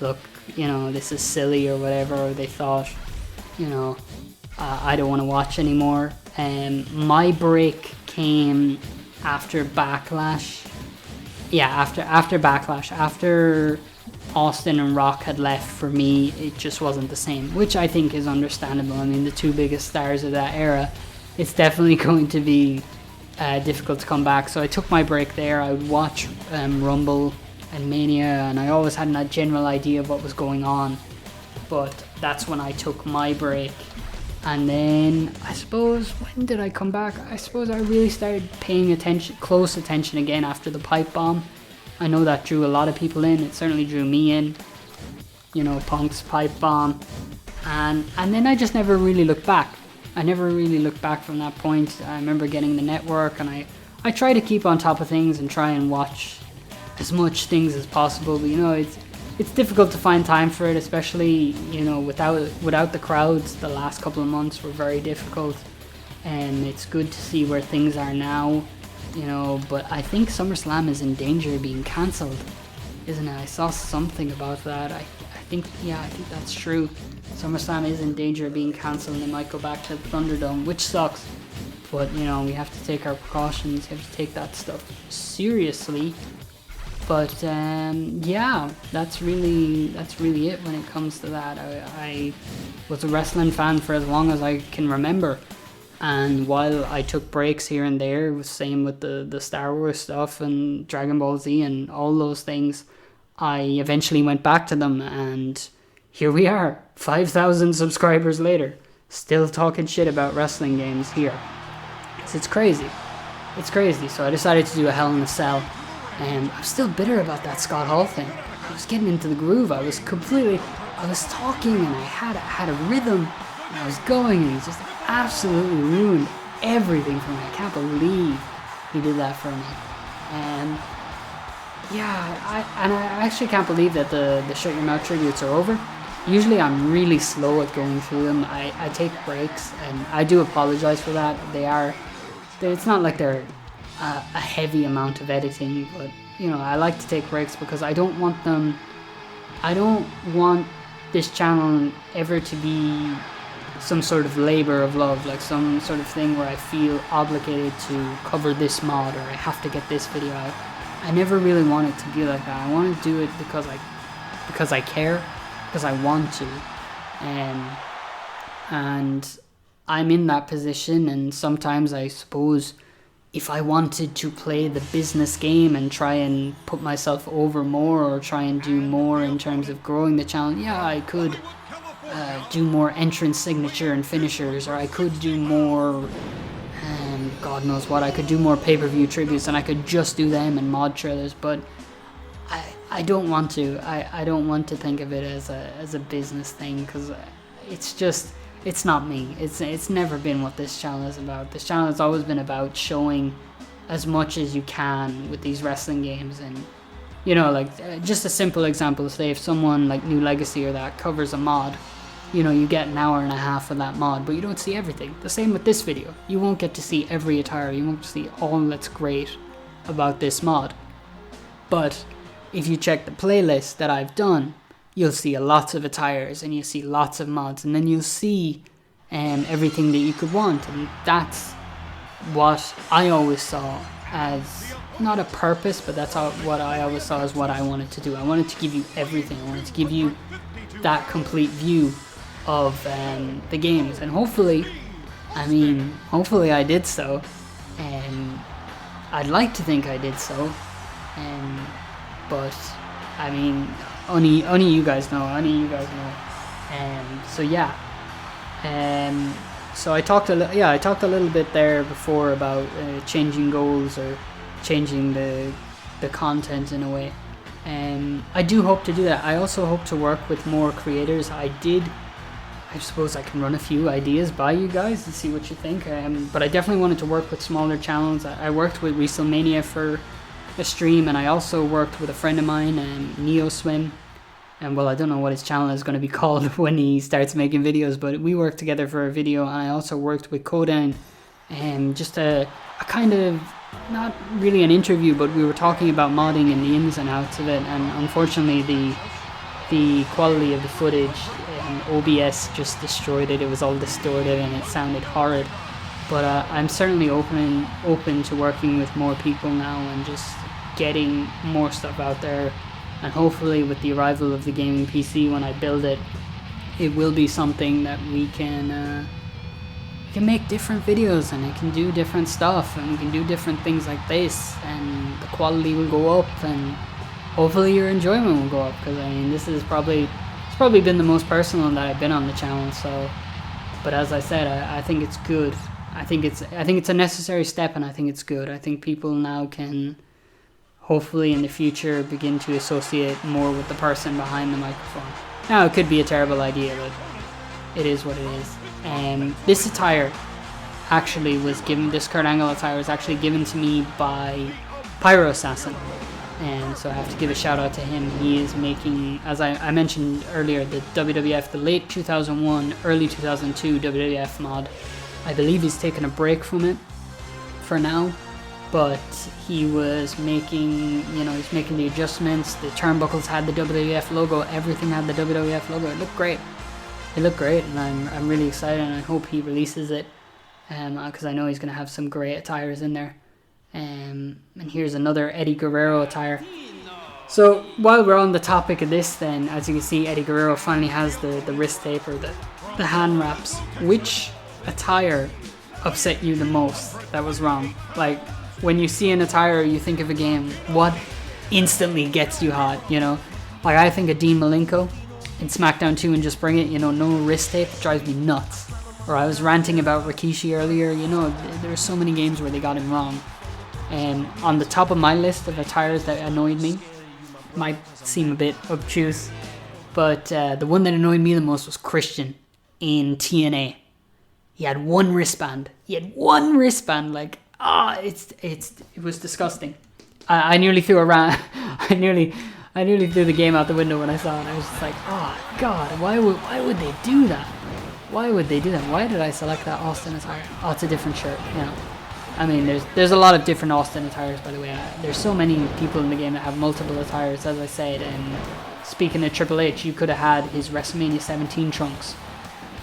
look, this is silly or whatever, or they thought, I don't want to watch anymore. My break came after Backlash. Yeah, after Backlash. After Austin and Rock had left, for me, it just wasn't the same, which I think is understandable. I mean, the two biggest stars of that era, it's definitely going to be difficult to come back. So I took my break there. I would watch Rumble and Mania, and I always had a general idea of what was going on. But that's when I took my break. And then, I suppose, when did I come back? I suppose I really started paying close attention again after the pipe bomb. I know that drew a lot of people in. It certainly drew me in. Punk's pipe bomb. And then I just never really looked back. I never really looked back from that point. I remember getting the network, and I try to keep on top of things and try and watch as much things as possible. But it's difficult to find time for it, especially without the crowds. The last couple of months were very difficult, and it's good to see where things are now. But I think SummerSlam is in danger of being cancelled, isn't it? I saw something about that. I think that's true. SummerSlam is in danger of being cancelled, and they might go back to the Thunderdome, which sucks. But we have to take our precautions. We have to take that stuff seriously. But that's really it when it comes to that. I was a wrestling fan for as long as I can remember, and while I took breaks here and there, it was same with the Star Wars stuff and Dragon Ball Z and all those things, I eventually went back to them, and here we are, 5,000 subscribers later, still talking shit about wrestling games here. It's crazy. So I decided to do a Hell in a Cell. And I was still bitter about that Scott Hall thing. I was getting into the groove. I was talking, and I had a rhythm, and I was going, and he just absolutely ruined everything for me. I can't believe he did that for me. And I actually can't believe that the Shut Your Mouth tributes are over. Usually I'm really slow at going through them. I take breaks, and I do apologize for that. It's not like they're a heavy amount of editing, but I like to take breaks because I don't want this channel ever to be some sort of labor of love, like some sort of thing where I feel obligated to cover this mod or I have to get this video out. I never really want it to be like that. I want to do it because I care, because I want to, and I'm in that position. And sometimes I suppose, if I wanted to play the business game and try and put myself over more or try and do more in terms of growing the channel, I could do more entrance signature and finishers, or I could do more, God knows what, I could do more pay-per-view tributes, and I could just do them and mod trailers, but I don't want to. I don't want to think of it as a business thing, because it's not me. It's never been what this channel is about. This channel has always been about showing as much as you can with these wrestling games. And just a simple example, say if someone like New Legacy or that covers a mod, you get an hour and a half of that mod, but you don't see everything. The same with this video. You won't get to see every attire. You won't see all that's great about this mod. But if you check the playlist that I've done, you'll see lots of attires, and you'll see lots of mods, and then you'll see everything that you could want. And that's what I always saw as not a purpose, but that's what I always saw as what I wanted to do. I wanted to give you everything. I wanted to give you that complete view of the games, and hopefully I did so, and I'd like to think I did so, but I mean, only you guys know, so yeah, so I talked a little bit there before about changing goals or changing the content in a way. I do hope to do that. I also hope to work with more creators. I suppose I can run a few ideas by you guys and see what you think. But I definitely wanted to work with smaller channels. I worked with WrestleMania for a stream, and I also worked with a friend of mine, Neo Swim. And well, I don't know what his channel is going to be called when he starts making videos, but we worked together for a video. And I also worked with Codan, and just a kind of, not really an interview, but we were talking about modding and the ins and outs of it. And unfortunately, the quality of the footage and OBS just destroyed it. It was all distorted and it sounded horrid. But I'm certainly open to working with more people now and just getting more stuff out there. And hopefully with the arrival of the gaming PC, when I build it, it will be something that we can make different videos, and it can do different stuff, and we can do different things like this, and the quality will go up, and hopefully your enjoyment will go up, because I mean, it's probably been the most personal that I've been on the channel. So, but as I said, I think it's good. I think it's a necessary step, and I think it's good. I think people now can hopefully in the future begin to associate more with the person behind the microphone. Now, it could be a terrible idea, but it is what it is. This attire actually was given, this Kurt Angle attire was actually given to me by Pyro Assassin, and so I have to give a shout out to him. He is making, as I mentioned earlier, the WWF, the late 2001, early 2002 WWF mod. I believe he's taken a break from it for now, but he was making, he's making the adjustments. The turnbuckles had the WWF logo, everything had the WWF logo. It looked great. And I'm really excited, and I hope he releases it, because I know he's going to have some great attires in there. And here's another Eddie Guerrero attire. So while we're on the topic of this, then, as you can see, Eddie Guerrero finally has the wrist tape, or the hand wraps. Which attire upset you the most that was wrong? Like, when you see an attire, you think of a game, what instantly gets you hot, Like, I think of Dean Malenko in SmackDown 2 and Just Bring It, no wrist tape, drives me nuts. Or I was ranting about Rikishi earlier, there's so many games where they got him wrong. And on the top of my list of attires that annoyed me, might seem a bit obtuse, but the one that annoyed me the most was Christian in TNA. He had one wristband, like, it was disgusting. I nearly threw around, I nearly threw the game out the window when I saw it. I was just like, oh god, why would they do that? Why would they do that? Why did I select that Austin attire? Oh, it's a different shirt, I mean, there's a lot of different Austin attires, by the way. There's so many people in the game that have multiple attires, as I said. And speaking of Triple H, you could have had his WrestleMania 17 trunks,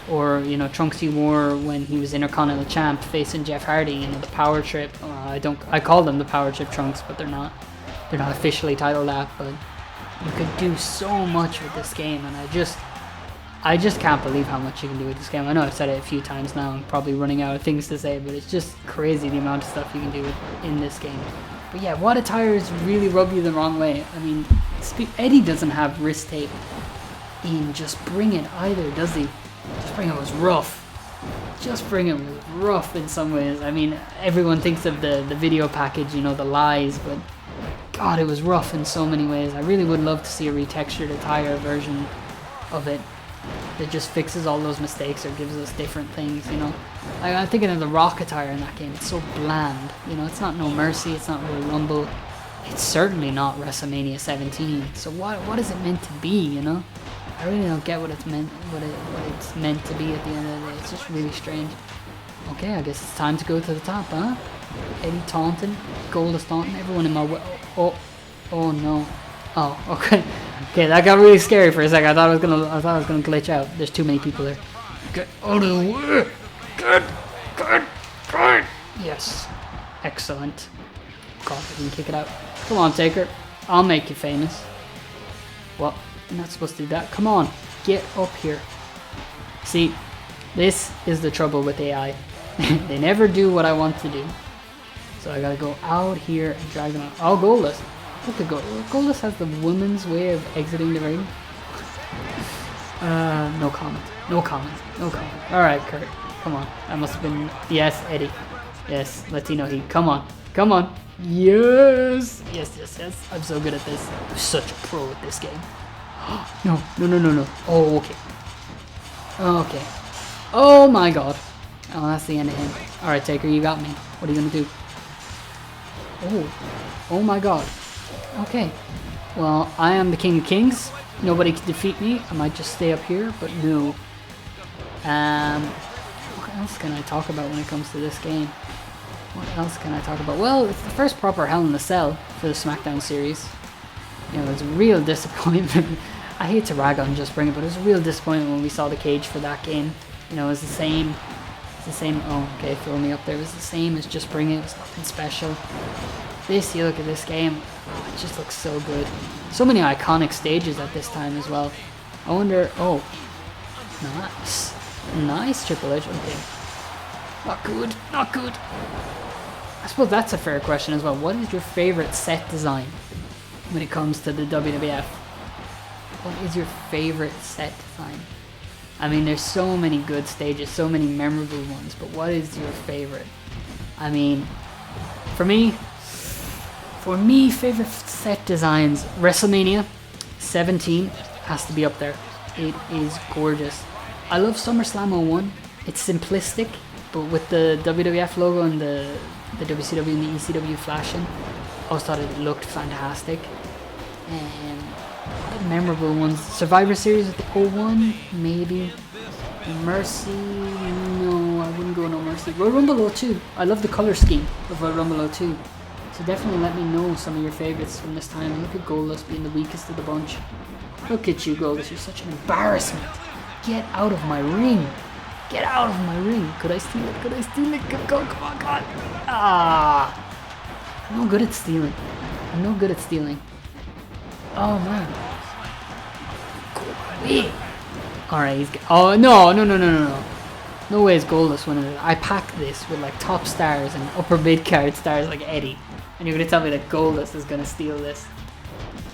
or trunks he wore when he was Intercontinental Champ facing Jeff Hardy. The Power Trip. I call them the Power Trip trunks, but they're not officially titled that. But you could do so much with this game, and I just can't believe how much you can do with this game. I know I've said it a few times now, I'm probably running out of things to say, but it's just crazy the amount of stuff you can do in this game. But yeah, what attires really rub you the wrong way? I mean, Eddie doesn't have wrist tape in Just Bring It either, does he? Just Bring It was rough. Just Bring It was rough in some ways. I mean, everyone thinks of the video package, the lies, but god, it was rough in so many ways. I really would love to see a retextured attire version of it that just fixes all those mistakes or gives us different things, I'm thinking of the Rock attire in that game. It's so bland, it's not No Mercy, it's not Royal Rumble, it's certainly not WrestleMania 17. So what is it meant to be, I really don't get what it's meant to be at the end of the day. It's just really strange. Okay, I guess it's time to go to the top, huh? Eddie taunting, Goldust taunting, everyone in my way. Oh no. Oh, okay. Okay, that got really scary for a second. I thought I was gonna glitch out. There's too many people there. Get out of the way. Good. Yes. Excellent. God, I didn't kick it out. Come on, Taker. I'll make you famous. What? You're not supposed to do that. Come on. Get up here. See, this is the trouble with AI. They never do what I want to do. So I gotta go out here and drag them out. Oh, Goldust. Look at Goldust. Goldust has the woman's way of exiting the ring. No comment. No comment. No comment. Alright, Kurt. Come on. That must have been... Yes, Eddie. Yes, Latino Heat. Come on. Come on. Yes. Yes, yes, yes. I'm so good at this. I'm such a pro at this game. No, no, no, no, no. Oh, okay. Okay. Oh my god. Oh, that's the end of him. Alright, Taker, you got me. What are you gonna do? Oh. Oh my god. Okay. Well, I am the King of Kings. Nobody can defeat me. I might just stay up here, but no. What else can I talk about when it comes to this game? What else can I talk about? Well, it's the first proper Hell in a Cell for the SmackDown series. You know, it's a real disappointment. I hate to rag on Just Bring It, but it was a real disappointment when we saw the cage for that game. You know, it was the same. It's the same. Oh, okay, throw me up there. It was the same as Just Bring It. It was nothing special. This, you look at this game, oh, it just looks so good. So many iconic stages at this time as well. I wonder. Oh, nice, nice Triple H. Okay, not good, not good. I suppose that's a fair question as well. What is your favorite set design when it comes to the WWF? What is your favorite set design? I mean, there's so many good stages, so many memorable ones, but what is your favorite? I mean, for me, favorite set designs, WrestleMania 17 has to be up there. It is gorgeous. I love SummerSlam 01. It's simplistic, but with the WWF logo and the WCW and the ECW flashing, I always thought it looked fantastic. And what are memorable ones? Survivor Series with the 01, maybe. Mercy, no, I wouldn't go no Mercy. Royal Rumble 02, I love the color scheme of Royal Rumble 02. So definitely let me know some of your favorites from this time. Look at Goldust being the weakest of the bunch. Look at you, Goldust, you're such an embarrassment. Get out of my ring. Get out of my ring. Could I steal it? Could I steal it? Go, come on, God. Ah. I'm no good at stealing. I'm no good at stealing. Oh, man. Go away. Alright, he's... Oh, no. No way is Goldust winning it. I packed this with, like, top stars and upper mid-card stars like Eddie. And you're going to tell me that Goldust is going to steal this.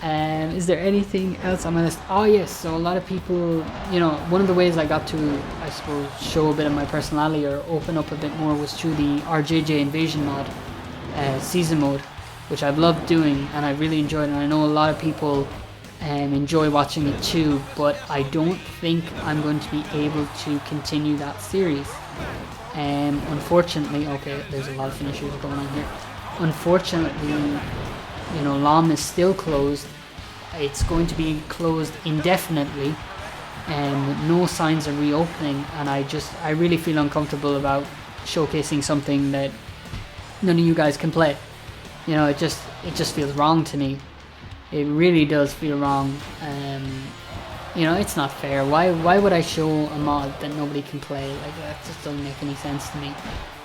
Is there anything else on my list? Oh, yes. So a lot of people... You know, one of the ways I got to, I suppose, show a bit of my personality or open up a bit more was through the RJJ Invasion mod, season mode, which I've loved doing and I really enjoyed. And I know a lot of people... enjoy watching it too, but I don't think I'm going to be able to continue that series. Unfortunately, okay, there's a lot of finishers going on here. Unfortunately, you know, LOM is still closed. It's going to be closed indefinitely, and with no signs of reopening. And I really feel uncomfortable about showcasing something that none of you guys can play. You know, it just feels wrong to me. It really does feel wrong. You know, it's not fair. Why would I show a mod that nobody can play? Like, that just doesn't make any sense to me.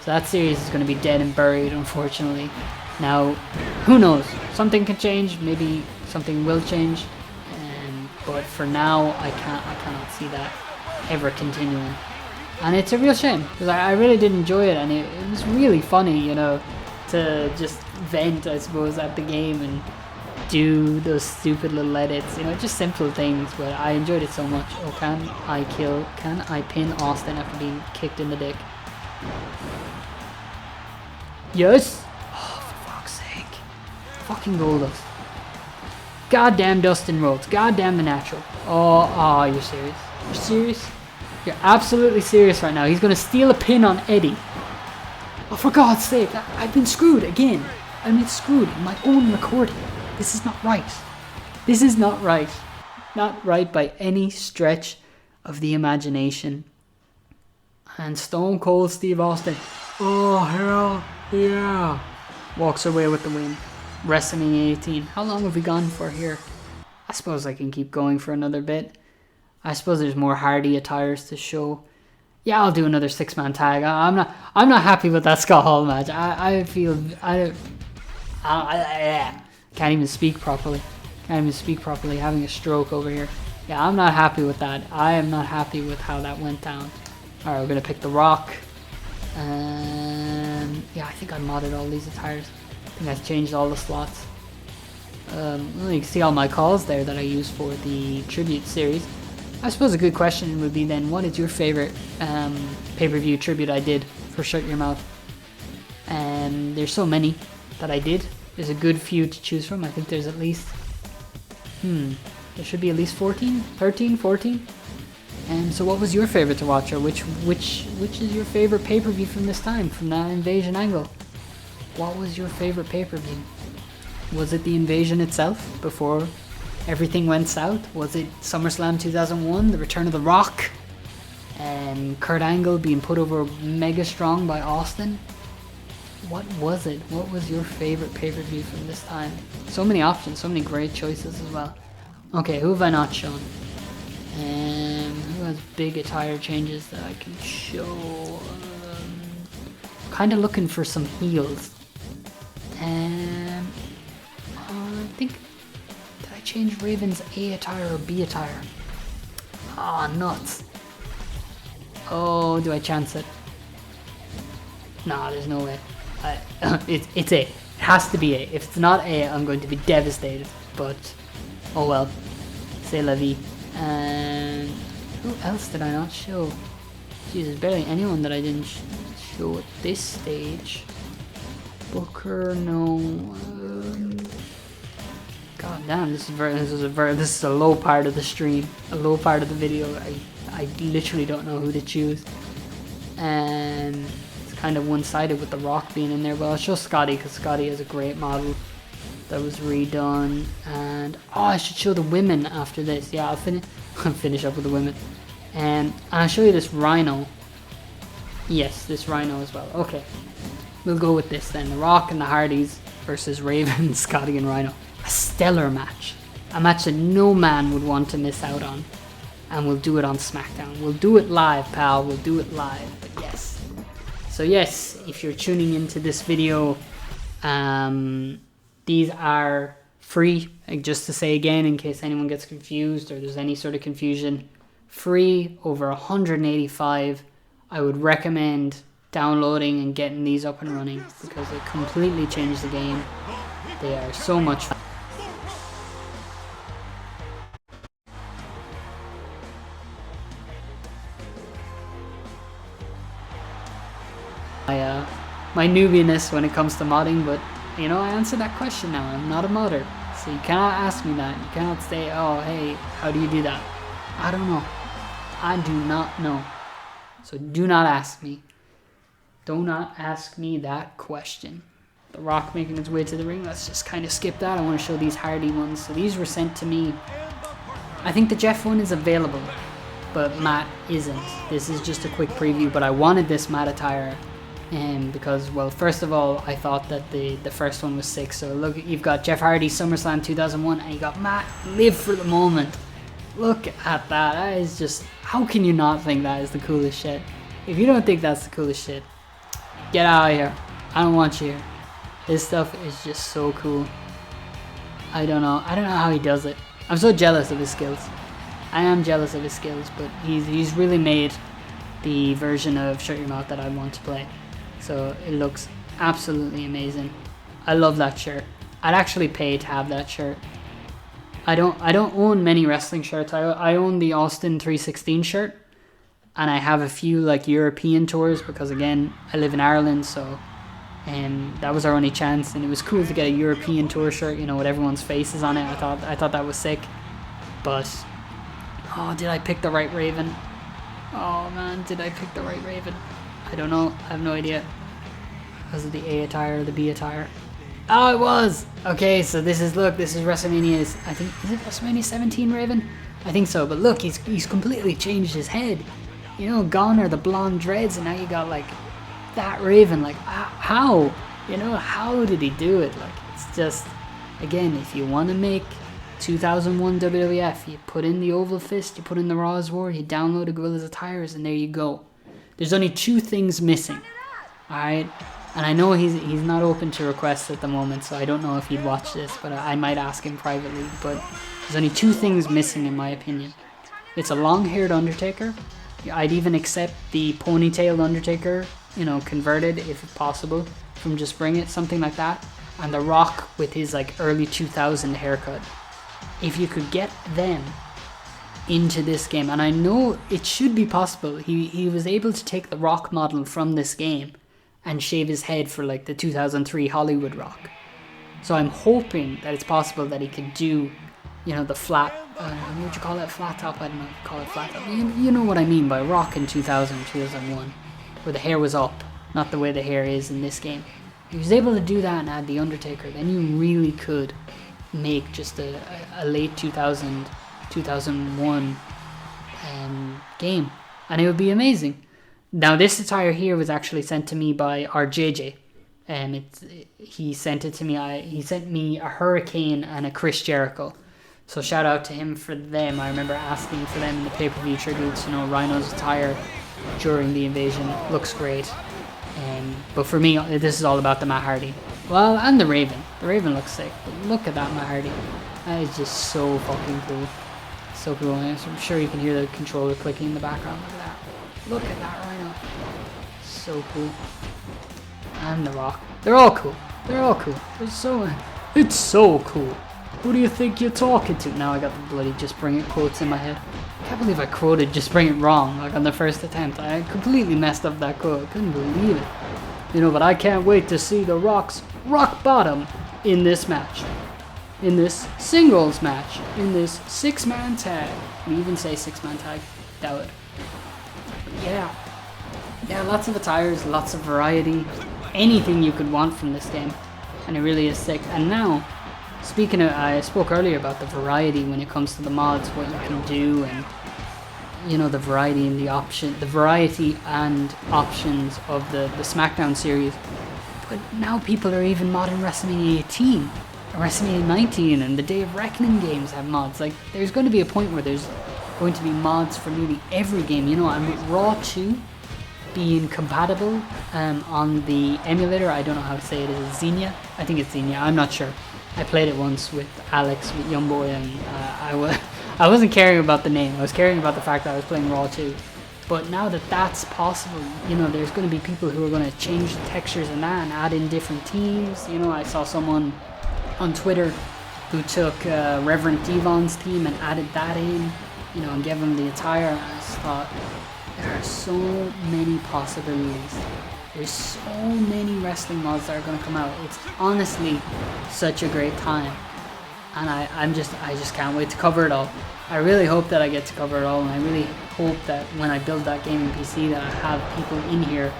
So that series is going to be dead and buried, unfortunately. Now, who knows? Something can change. Maybe something will change. But for now, I cannot see that ever continuing. And it's a real shame, because I really did enjoy it, and it was really funny, you know, to just vent, I suppose, at the game and do those stupid little edits, you know, just simple things, but I enjoyed it so much. Oh, can I pin Austin after being kicked in the dick? Yes! Oh, for fuck's sake. Fucking Goldust. Goddamn Dustin Rhodes. Goddamn The Natural. Oh, you're serious? You're serious? You're absolutely serious right now. He's gonna steal a pin on Eddie. Oh, for God's sake. I've been screwed again. I've been screwed in my own recording. This is not right. This is not right. Not right by any stretch of the imagination. And Stone Cold Steve Austin. Oh, hell yeah. Walks away with the win. WrestleMania 18. How long have we gone for here? I suppose I can keep going for another bit. I suppose there's more Hardy attires to show. Yeah, I'll do another 6-man tag. I'm not happy with that Scott Hall match. I feel Can't even speak properly. Having a stroke over here. Yeah, I'm not happy with that. I am not happy with how that went down. Alright, we're gonna pick the Rock. Yeah, I think I modded all these attires. I think I've changed all the slots. Well, you can see all my calls there that I use for the tribute series. I suppose a good question would be then, what is your favorite pay-per-view tribute I did for Shut Your Mouth? There's so many that I did. There's a good few to choose from. I think there's at least, there should be at least 14, 13, 14. And so what was your favorite to watch, or which is your favorite pay-per-view from this time, from that invasion angle? What was your favorite pay-per-view? Was it the invasion itself before everything went south? Was it SummerSlam 2001, the return of The Rock, and Kurt Angle being put over mega strong by Austin? What was it? What was your favorite pay-per-view from this time? So many options, so many great choices as well. Okay, who have I not shown? Who has big attire changes that I can show? Kind of looking for some heels. I think, did I change Raven's A attire or B attire? Ah, nuts. Oh, do I chance it? Nah, there's no way. It's A. It has to be A. If it's not A, I'm going to be devastated. But, oh well. C'est la vie. And who else did I not show? Jesus, barely anyone that I didn't show at this stage. Booker, no. God damn, this is a low part of the stream, a low part of the video. I literally don't know who to choose, and it's kind of one-sided with The Rock being in there. But I'll show Scotty because Scotty is a great model that was redone. And oh, I should show the women after this. Yeah, I'll finish up with the women, and I'll show you this Rhino. Yes, this Rhino as well. Okay, we'll go with this then. The Rock and the Hardys versus Raven, Scotty, and Rhino. A stellar match. A match that no man would want to miss out on. And we'll do it on SmackDown. We'll do it live, pal. We'll do it live. But yes. So yes, if you're tuning into this video, these are free. Just to say again, in case anyone gets confused or there's any sort of confusion. Free, over 185. I would recommend downloading and getting these up and running, because they completely change the game. They are so much fun. My newbiness when it comes to modding, but you know, I answered that question now. I'm not a modder, so you cannot ask me that. You cannot say, oh hey, how do you do that? I don't know. I do not know. So do not ask me. Do not ask me that question. The Rock making his way to the ring. Let's just kind of skip that. I want to show these Hardy ones. So these were sent to me. I think the Jeff one is available, but Matt isn't. This is just a quick preview, but I wanted this Matt attire. Because, well, first of all, I thought that the first one was sick. So look, you've got Jeff Hardy, SummerSlam 2001, and you got Matt, live for the moment. Look at that. That is just, how can you not think that is the coolest shit? If you don't think that's the coolest shit, get out of here. I don't want you here. This stuff is just so cool. I don't know how he does it. I'm so jealous of his skills. I am jealous of his skills, but he's really made the version of Shut Your Mouth that I want to play. So it looks absolutely amazing. I love that shirt. I'd actually pay to have that shirt. I don't own many wrestling shirts. I own the Austin 316 shirt, and I have a few like European tours because again I live in Ireland, so that was our only chance, and it was cool to get a European tour shirt, you know, with everyone's faces on it. I thought that was sick. But oh, did I pick the right Raven? Oh man, did I pick the right Raven? I don't know. I have no idea. Was it the A attire or the B attire? Oh, it was! Okay, so this is WrestleMania's, I think, is it WrestleMania 17 Raven? I think so, but look, he's completely changed his head. You know, gone are the blonde dreads, and now you got, like, that Raven. Like, how? You know, how did he do it? Like, it's just, again, if you want to make 2001 WWF, you put in the Oval Fist, you put in the Raw's War, you download Aguila's Attires, and there you go. There's only two things missing, alright? And I know he's not open to requests at the moment, so I don't know if he'd watch this, but I might ask him privately. But there's only two things missing in my opinion. It's a long-haired Undertaker. I'd even accept the ponytailed Undertaker, you know, converted if possible, from Just Bring It, something like that. And The Rock with his like early 2000 haircut. If you could get them into this game, and I know it should be possible. He was able to take the Rock model from this game and shave his head for like the 2003 Hollywood Rock. So I'm hoping that it's possible that he could do, you know, the flat, what would you call it, flat top? I don't know if you call it flat top. You know what I mean by Rock in 2000, 2001, where the hair was up, not the way the hair is in this game. If he was able to do that and add the Undertaker, then you really could make just a late 2000, 2001 game, and it would be amazing. Now this attire here was actually sent to me by RJJ, and he sent it to me. He sent me a Hurricane and a Chris Jericho, so shout out to him for them. I remember asking for them in the pay-per-view tributes. You know, Rhino's attire during the invasion looks great, but for me this is all about the Matt Hardy. Well, and the Raven. The Raven looks sick, but look at that Matt Hardy. That is just so fucking cool. So cool. I'm sure you can hear the controller clicking in the background. Look at that. Look at that Rhino. So cool. And The Rock. They're all cool. They're all cool. It's so cool. Who do you think you're talking to? Now I got the bloody Just Bring It quotes in my head. I can't believe I quoted Just Bring It wrong, like on the first attempt. I completely messed up that quote. I couldn't believe it. You know, but I can't wait to see The Rock's rock bottom in this match. In this singles match. In this 6-man tag. We even say 6-man tag. Doubt it. Yeah, lots of attires, lots of variety, anything you could want from this game, and it really is sick. And now, speaking of, I spoke earlier about the variety when it comes to the mods, what you can do, and you know, the variety and the variety and options of the SmackDown series. But now people are even modding WrestleMania 18, WrestleMania 19, and the Day of Reckoning games have mods. Like, there's going to be a point where there's going to be mods for nearly every game, you know. And with Raw 2 being compatible on the emulator, I don't know how to say it, is it Xenia? I think it's Xenia, I'm not sure. I played it once with Alex, with Youngboy, and I wasn't caring about the name, I was caring about the fact that I was playing Raw 2. But now that that's possible, you know, there's going to be people who are going to change the textures and that and add in different teams. You know, I saw someone on Twitter who took Reverend Devon's team and added that in, you know, and gave him the attire. And I just thought, there are so many possibilities. There's so many wrestling mods that are going to come out. It's honestly such a great time, and I just can't wait to cover it all. I really hope that I get to cover it all, and I really hope that when I build that gaming PC that I have people in here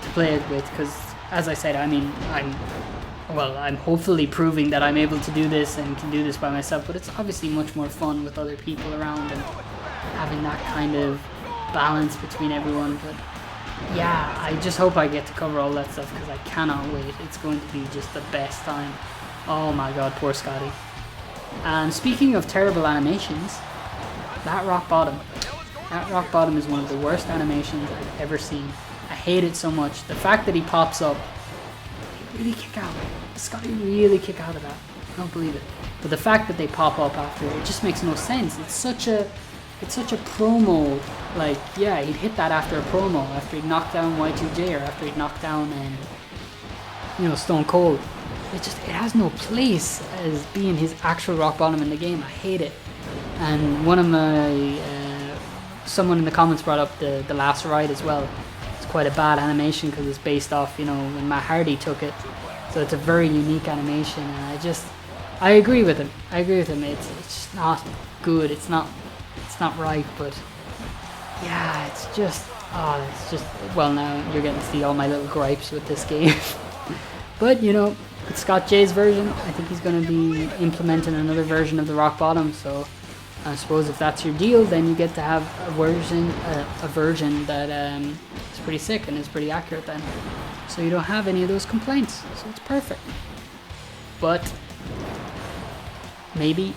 to play it with, because as I said, I mean, I'm hopefully proving that I'm able to do this and can do this by myself, but it's obviously much more fun with other people around and having that kind of balance between everyone. But yeah, I just hope I get to cover all that stuff, because I cannot wait. It's going to be just the best time. Oh my god, poor Scotty. And speaking of terrible animations, that rock bottom is one of the worst animations I've ever seen. I hate it so much. The fact that he pops up, really kick out. Scotty really kick out of that. I don't believe it. But the fact that they pop up after it just makes no sense. It's such a promo. Like, yeah, he'd hit that after a promo, after he'd knocked down Y2J, or after he'd knocked down Stone Cold. It has no place as being his actual rock bottom in the game. I hate it. And one of my someone in the comments brought up the last ride as well. It's quite a bad animation because it's based off, you know, when Matt Hardy took it. So it's a very unique animation, and I agree with him. It's just not good. It's not right. But yeah, well, now you're getting to see all my little gripes with this game. But you know, with Scott J's version, I think he's going to be implementing another version of the rock bottom. So I suppose if that's your deal, then you get to have a version that is pretty sick and is pretty accurate then. So you don't have any of those complaints. So it's perfect. But maybe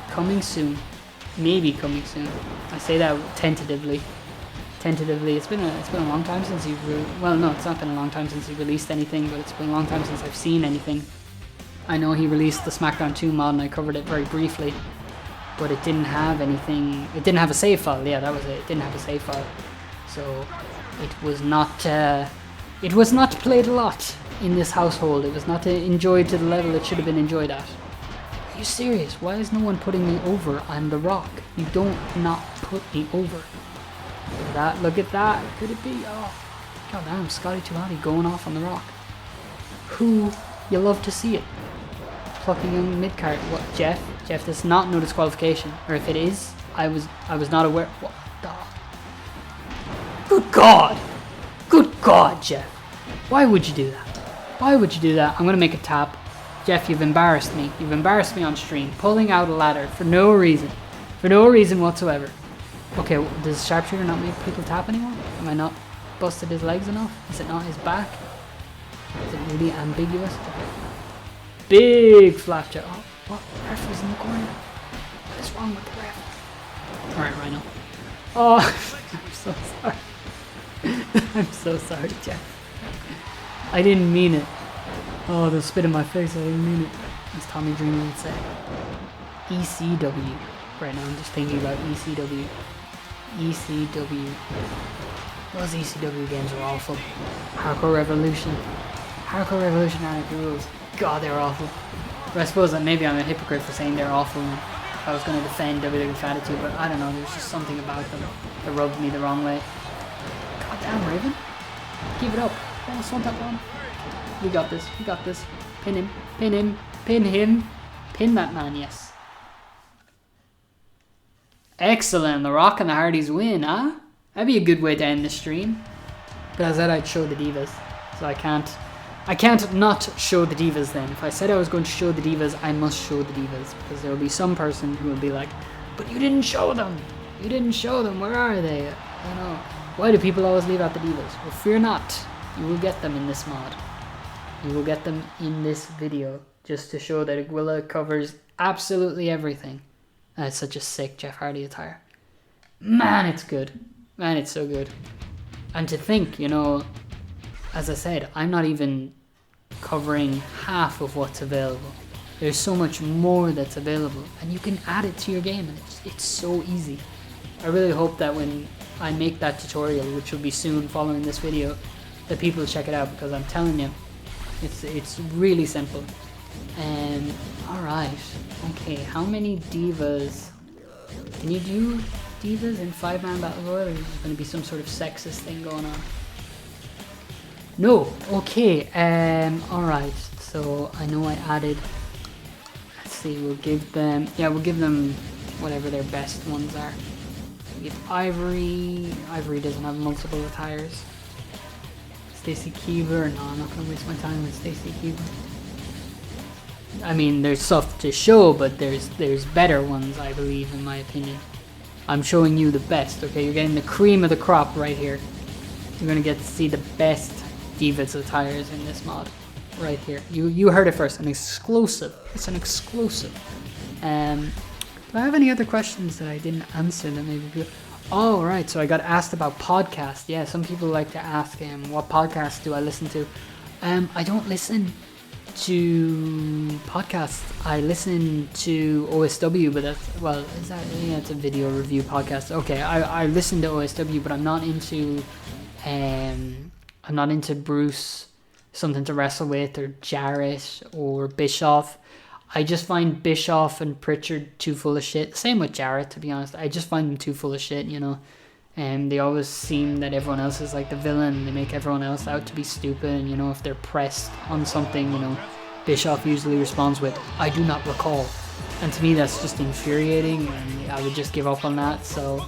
coming soon. Maybe coming soon. I say that tentatively. tentatively. It's been a long time since he well, no, it's not been a long time since he released anything, but it's been a long time since I've seen anything. I know he released the SmackDown 2 mod and I covered it very briefly, but it didn't have anything. It didn't have a save file. Yeah, that was it. It didn't have a save file, so it was not. It was not played a lot in this household. It was not enjoyed to the level it should have been enjoyed at. Are you serious? Why is no one putting me over? I'm The Rock. You don't not put me over. Look at that. Look at that. Could it be? Oh, god damn, Scotty 2 Hotty going off on The Rock. Who? You love to see it. Plucking young mid-card. What, Jeff? Jeff, this is not no disqualification. Or if it is, I was not aware. What the? Good God! Good God, Jeff. Why would you do that? Why would you do that? I'm gonna make a tap. Jeff, you've embarrassed me. You've embarrassed me on stream. Pulling out a ladder for no reason. For no reason whatsoever. Okay, does Sharpshooter not make people tap anymore? Am I not busted his legs enough? Is it not his back? Is it really ambiguous? Big flapjack. Oh, what? The ref was in the corner. What is wrong with the ref? Alright, Rhino. Oh, I'm so sorry. I'm so sorry, Jeff. I didn't mean it. Oh, they'll spit in my face. I didn't mean it. As Tommy Dreamer would say. ECW. Right now, I'm just thinking about ECW. ECW. Those ECW games were awful. Hardcore Revolution. Hardcore Revolution Arctic Rules. God, they were awful. But I suppose that maybe I'm a hypocrite for saying they're awful. I was going to defend WWE Attitude, but I don't know. There's just something about them that rubbed me the wrong way. God damn, Raven. Give it up. Oh, swamp that one. We got this. We got this. Pin him. Pin him. Pin him. Pin that man, yes. Excellent. The Rock and the Hardys win, huh? That'd be a good way to end the stream. But I said I'd show the Divas. So I can't not show the Divas then. If I said I was going to show the Divas, I must show the Divas. Because there will be some person who will be like, but you didn't show them. You didn't show them. Where are they? I don't know. Why do people always leave out the Divas? Well, fear not. You will get them in this mod. You will get them in this video. Just to show that Aguila covers absolutely everything. That's such a sick Jeff Hardy attire. Man, it's good. Man, it's so good. And to think, you know, as I said, I'm not even covering half of what's available. There's so much more that's available. And you can add it to your game. And it's so easy. I really hope that when I make that tutorial, which will be soon following this video, that people check it out. Because I'm telling you, it's really simple. And alright. Okay, how many Divas? Can you do Divas in 5-man Battle Royale? Or is there going to be some sort of sexist thing going on? No. Okay. Alright. So I know I added. Let's see. We'll give them. Yeah, we'll give them whatever their best ones are. We'll give Ivory. Ivory doesn't have multiple attires. Stacy Keever. No, I'm not going to waste my time with Stacy Keever. I mean, there's stuff to show, but there's better ones, I believe, in my opinion. I'm showing you the best, okay? You're getting the cream of the crop right here. You're going to get to see the best Divas attires in this mod. Right here. You heard it first. An exclusive. It's an exclusive. Do I have any other questions that I didn't answer that maybe good? Oh, right. So I got asked about podcasts. Yeah, some people like to ask what podcasts do I listen to? I don't listen to podcasts. I listen to OSW, but that's, well, is that, yeah, it's a video review podcast. Okay, I listen to OSW, but I'm not into Bruce, something to wrestle with, or Jarrett, or Bischoff. I just find Bischoff and Pritchard too full of shit. Same with Jarrett, to be honest. I just find them too full of shit, you know. And they always seem that everyone else is like the villain. They make everyone else out to be stupid. And, you know, if they're pressed on something, you know, Bischoff usually responds with, I do not recall. And to me, that's just infuriating. And I would just give up on that. So,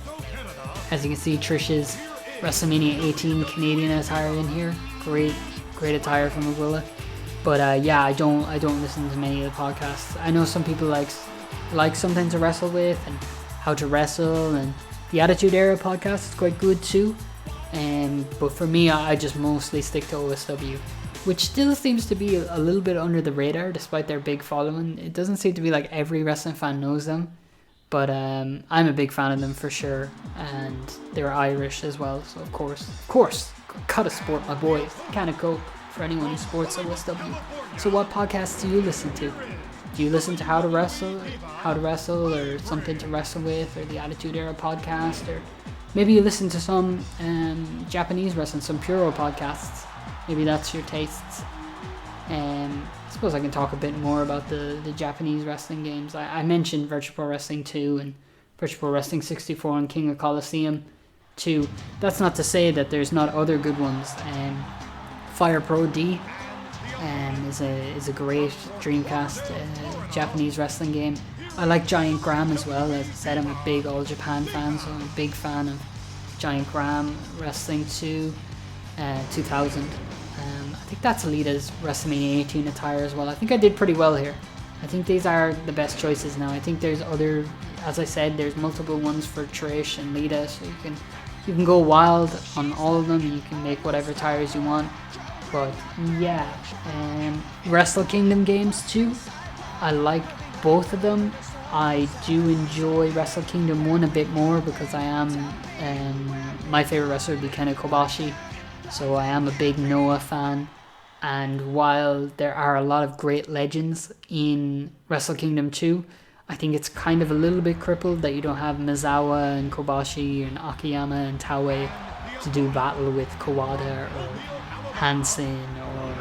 as you can see, Trish's WrestleMania 18 Canadian attire in here. Great attire from Aguila. But yeah, I don't listen to many of the podcasts. I know some people like something to wrestle with and how to wrestle, and the Attitude Era podcast is quite good too. But for me, I just mostly stick to OSW, which still seems to be a little bit under the radar despite their big following. It doesn't seem to be like every wrestling fan knows them, But I'm a big fan of them for sure, and they're Irish as well, so of course, gotta support my boys. Can't go for anyone who sports OSW. So what podcasts do you listen to? Do you listen to How to Wrestle, or Something to Wrestle With, or the Attitude Era podcast, or maybe you listen to some Japanese wrestling, some Puro podcasts. Maybe that's your tastes. I suppose I can talk a bit more about the Japanese wrestling games. I mentioned Virtual Pro Wrestling 2 and Virtual Pro Wrestling 64 and King of Colosseum 2. That's not to say that there's not other good ones. Fire Pro D is a great Dreamcast Japanese wrestling game. I like Giant Gram as well. As I said, I'm a big All Japan fan, so I'm a big fan of Giant Gram Wrestling 2 2000. I think that's Alita's WrestleMania 18 attire as well. I think I did pretty well here. I think these are the best choices now. I think there's other, as I said, there's multiple ones for Trish and Lita, so you can go wild on all of them. You can make whatever attires you want. But yeah, Wrestle Kingdom games too. I like both of them. I do enjoy Wrestle Kingdom 1 a bit more because I am my favorite wrestler would be Ken Kobashi. So I am a big Noah fan, and while there are a lot of great legends in Wrestle Kingdom 2, I think it's kind of a little bit crippled that you don't have Mizawa and Kobashi and Akiyama and Taue to do battle with Kawada or Hansen or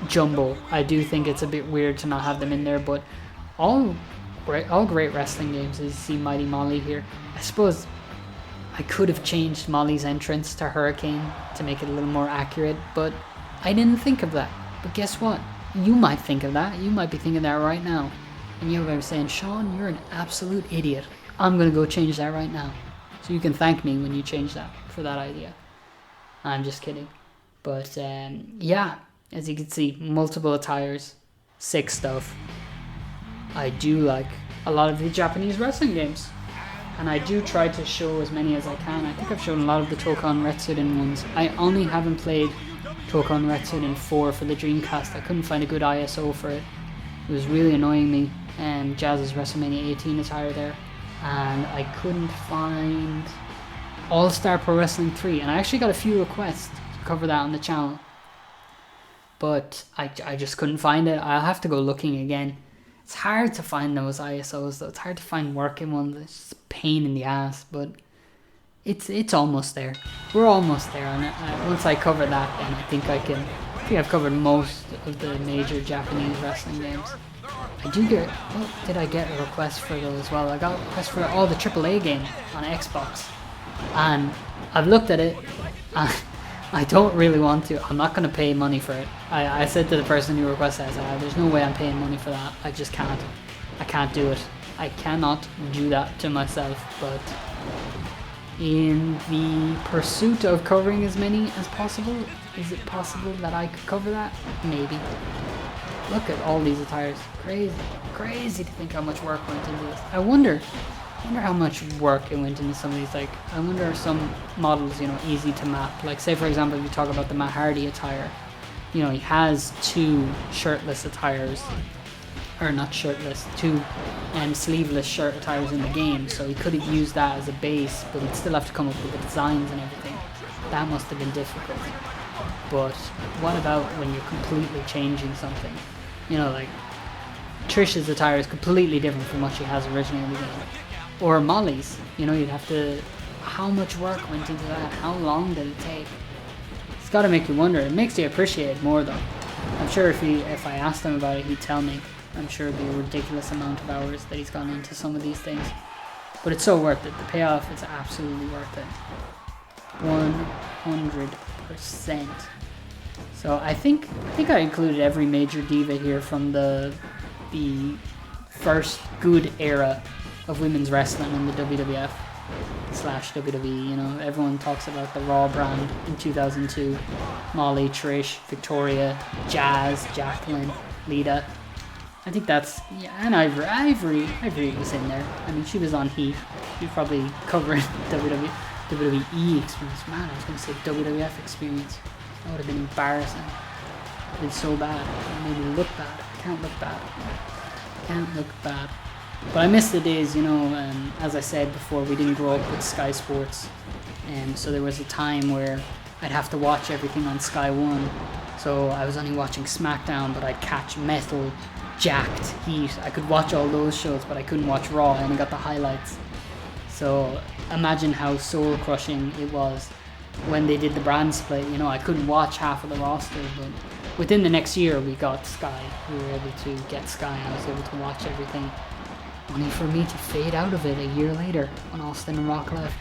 Jumbo. I do think it's a bit weird to not have them in there, but all great wrestling games. As you see Mighty Molly here. I suppose I could have changed Molly's entrance to Hurricane to make it a little more accurate, but I didn't think of that. But guess what? You might think of that. You might be thinking that right now. And you're going to be saying, Sean, you're an absolute idiot. I'm going to go change that right now. So you can thank me when you change that for that idea. I'm just kidding. But yeah, as you can see, multiple attires, sick stuff. I do like a lot of the Japanese wrestling games. And I do try to show as many as I can. I think I've shown a lot of the Tokon Retsuden ones. I only haven't played Tokon Retsuden 4 for the Dreamcast. I couldn't find a good ISO for it. It was really annoying me. Jazz's WrestleMania 18 attire there. And I couldn't find All-Star Pro Wrestling 3. And I actually got a few requests to cover that on the channel. But I just couldn't find it. I'll have to go looking again. It's hard to find those ISOs though. It's hard to find working ones. It's just a pain in the ass, but it's almost there. We're almost there, and once I cover that, then I think I've covered most of the major Japanese wrestling games. I do get. Did I get a request for those as well? I got a request for all the AAA games on Xbox, and I've looked at it. And I don't really want to. I'm not going to pay money for it. I said to the person who requested it, I said, there's no way I'm paying money for that. I just can't. I can't do it. I cannot do that to myself. But in the pursuit of covering as many as possible, is it possible that I could cover that? Maybe. Look at all these attires. Crazy to think how much work went into this. I wonder how much work it went into some of these. Like, I wonder if some models, easy to map. Like, say for example, if you talk about the Matt Hardy attire, he has two shirtless attires, or not shirtless, two sleeveless shirt attires in the game. So he could have used that as a base, but he'd still have to come up with the designs and everything. That must have been difficult. But what about when you're completely changing something? Like Trish's attire is completely different from what she has originally in the game. Or Molly's, you'd have to, how much work went into that? How long did it take? It's got to make you wonder. It makes you appreciate it more though. I'm sure if I asked him about it, he'd tell me. I'm sure it'd be a ridiculous amount of hours that he's gone into some of these things. But it's so worth it. The payoff is absolutely worth it. 100%. So I think I included every major diva here from the first good era of women's wrestling in the WWF / WWE. Everyone talks about the Raw brand in 2002. Molly, Trish, Victoria, Jazz, Jacqueline, Lita. I think that's, and Ivory was in there. I mean, she was on Heat. She probably covered WWE experience. Man, I was going to say WWF experience. That would have been embarrassing. It would have been so bad. It made me look bad. I can't look bad. But I miss the days, you know, as I said before, we didn't grow up with Sky Sports. So there was a time where I'd have to watch everything on Sky 1. So I was only watching SmackDown, but I'd catch Metal, Jacked, Heat. I could watch all those shows, but I couldn't watch Raw. I only got the highlights. So imagine how soul crushing it was when they did the brand split. You know, I couldn't watch half of the roster, but within the next year we got Sky. We were able to get Sky, and I was able to watch everything. Only for me to fade out of it a year later when Austin and Rock left.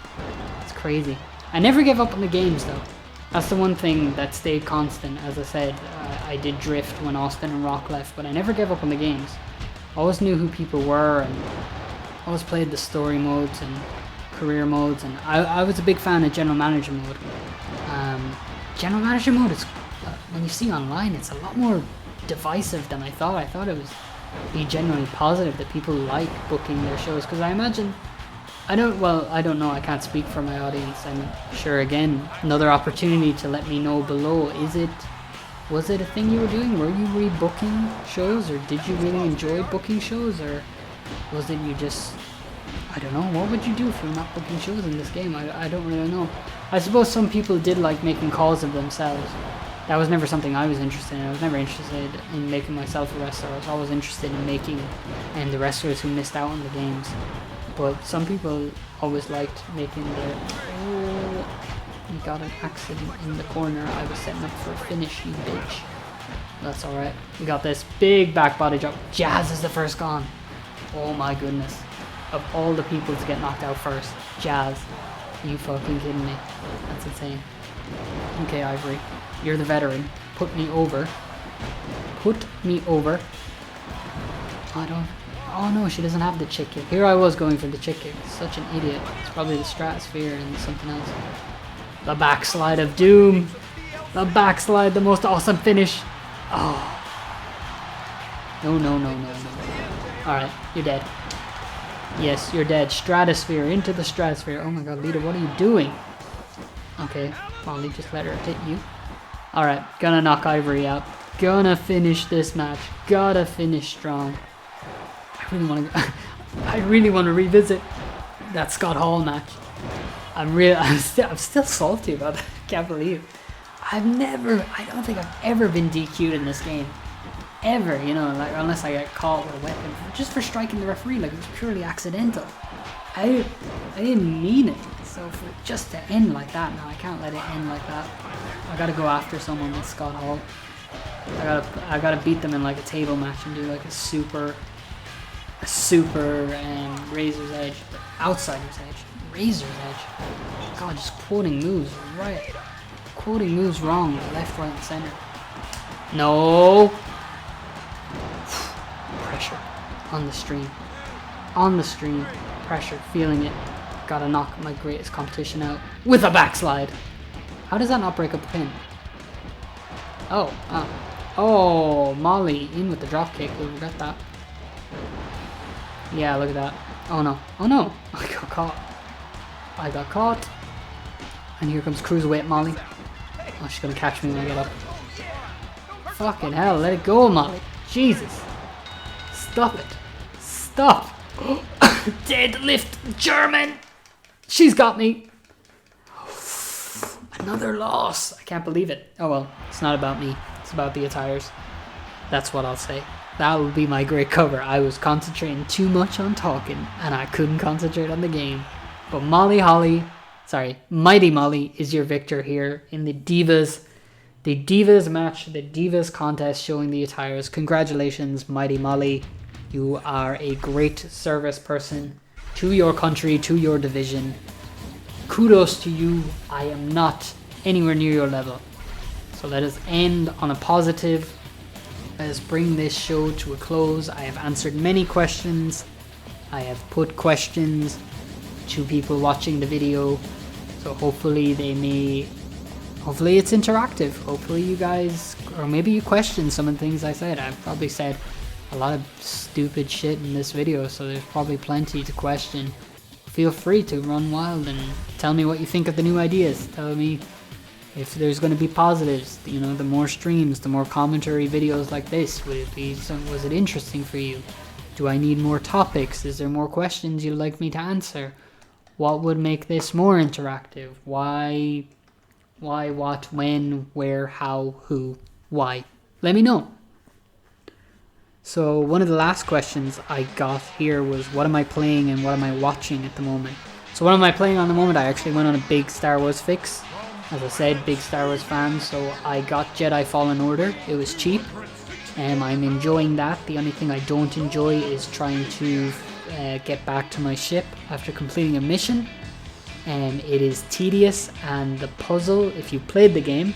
It's crazy. I never gave up on the games though. That's the one thing that stayed constant. As I said, I did drift when Austin and Rock left, but I never gave up on the games. I always knew who people were, and I always played the story modes and career modes, and I was a big fan of General Manager mode. General Manager mode is, when you see online, it's a lot more divisive than I thought. I thought it was be generally positive that people like booking their shows, because I imagine, I don't know, I can't speak for my audience. I'm sure, again, another opportunity to let me know below. Was it a thing you were doing? Were you rebooking shows, or did you really enjoy booking shows, or was it you just, I don't know, what would you do if you're not booking shows in this game? I don't really know. I suppose some people did like making calls of themselves. That was never something I was interested in. I was never interested in making myself a wrestler. I was always interested in making the wrestlers who missed out on the games. But some people always liked making their... Oh, you got an accident in the corner. I was setting up for a finish, you bitch. That's alright. We got this big back body drop. Jazz is the first gone. Oh my goodness. Of all the people to get knocked out first, Jazz. Are you fucking kidding me? That's insane. Okay, Ivory. You're the veteran. Put me over. Put me over. Oh no, she doesn't have the chick kick. Here I was going for the chick kick. Such an idiot. It's probably the stratosphere and something else. The backslide of doom. The backslide, the most awesome finish. Oh. No. Alright, you're dead. Yes, you're dead. Stratosphere, into the stratosphere. Oh my god, Lita, what are you doing? Okay, Molly, just let her hit you. Alright, gonna knock Ivory out. Gonna finish this match. Gotta finish strong. I really want to revisit that Scott Hall match. I'm still salty about that. I can't believe. I don't think I've ever been DQ'd in this game. Ever, you know, like, unless I get caught with a weapon. Just for striking the referee, like, it was purely accidental. I didn't mean it. So for it just to end like that, no, I can't let it end like that. I gotta go after someone with Scott Hall. I gotta beat them in like a table match and do like a super Razor's Edge, Outsider's Edge, Razor's Edge. God, just quoting moves right, quoting moves wrong, left, right, and center. No. Pressure on the stream, pressure, feeling it. Gotta knock my greatest competition out with a backslide. How does that not break up the pin? Oh, Molly in with the drop kick. We regret that. Yeah, look at that. Oh no, I got caught. And here comes Cruiserweight Molly. Oh, she's gonna catch me when I get up. Fucking hell, let it go, Molly. Jesus. Stop it. Stop. Deadlift German. She's got me. Another loss. I can't believe it. Oh well, it's not about me. It's about the Attires. That's what I'll say. That will be my great cover. I was concentrating too much on talking, and I couldn't concentrate on the game. But Mighty Molly is your victor here in the Divas match, the Divas contest showing the Attires. Congratulations, Mighty Molly. You are a great service person to your country, to your division. Kudos to you. I am not anywhere near your level. So let us end on a positive. Let us bring this show to a close. I have answered many questions. I have put questions to people watching the video. So hopefully it's interactive. Hopefully you guys, or maybe you question some of the things I said. I've probably said a lot of stupid shit in this video, so there's probably plenty to question. Feel free to run wild and tell me what you think of the new ideas. Tell me if there's going to be positives. You know, the more streams, the more commentary videos like this. Was it interesting for you? Do I need more topics? Is there more questions you'd like me to answer? What would make this more interactive? Why, what, when, where, how, who, why? Let me know. So one of the last questions I got here was, what am I playing and what am I watching at the moment? So what am I playing on the moment? I actually went on a big Star Wars fix. As I said, big Star Wars fan, so I got Jedi Fallen Order. It was cheap. I'm enjoying that. The only thing I don't enjoy is trying to get back to my ship after completing a mission. It is tedious, and the puzzle, if you played the game,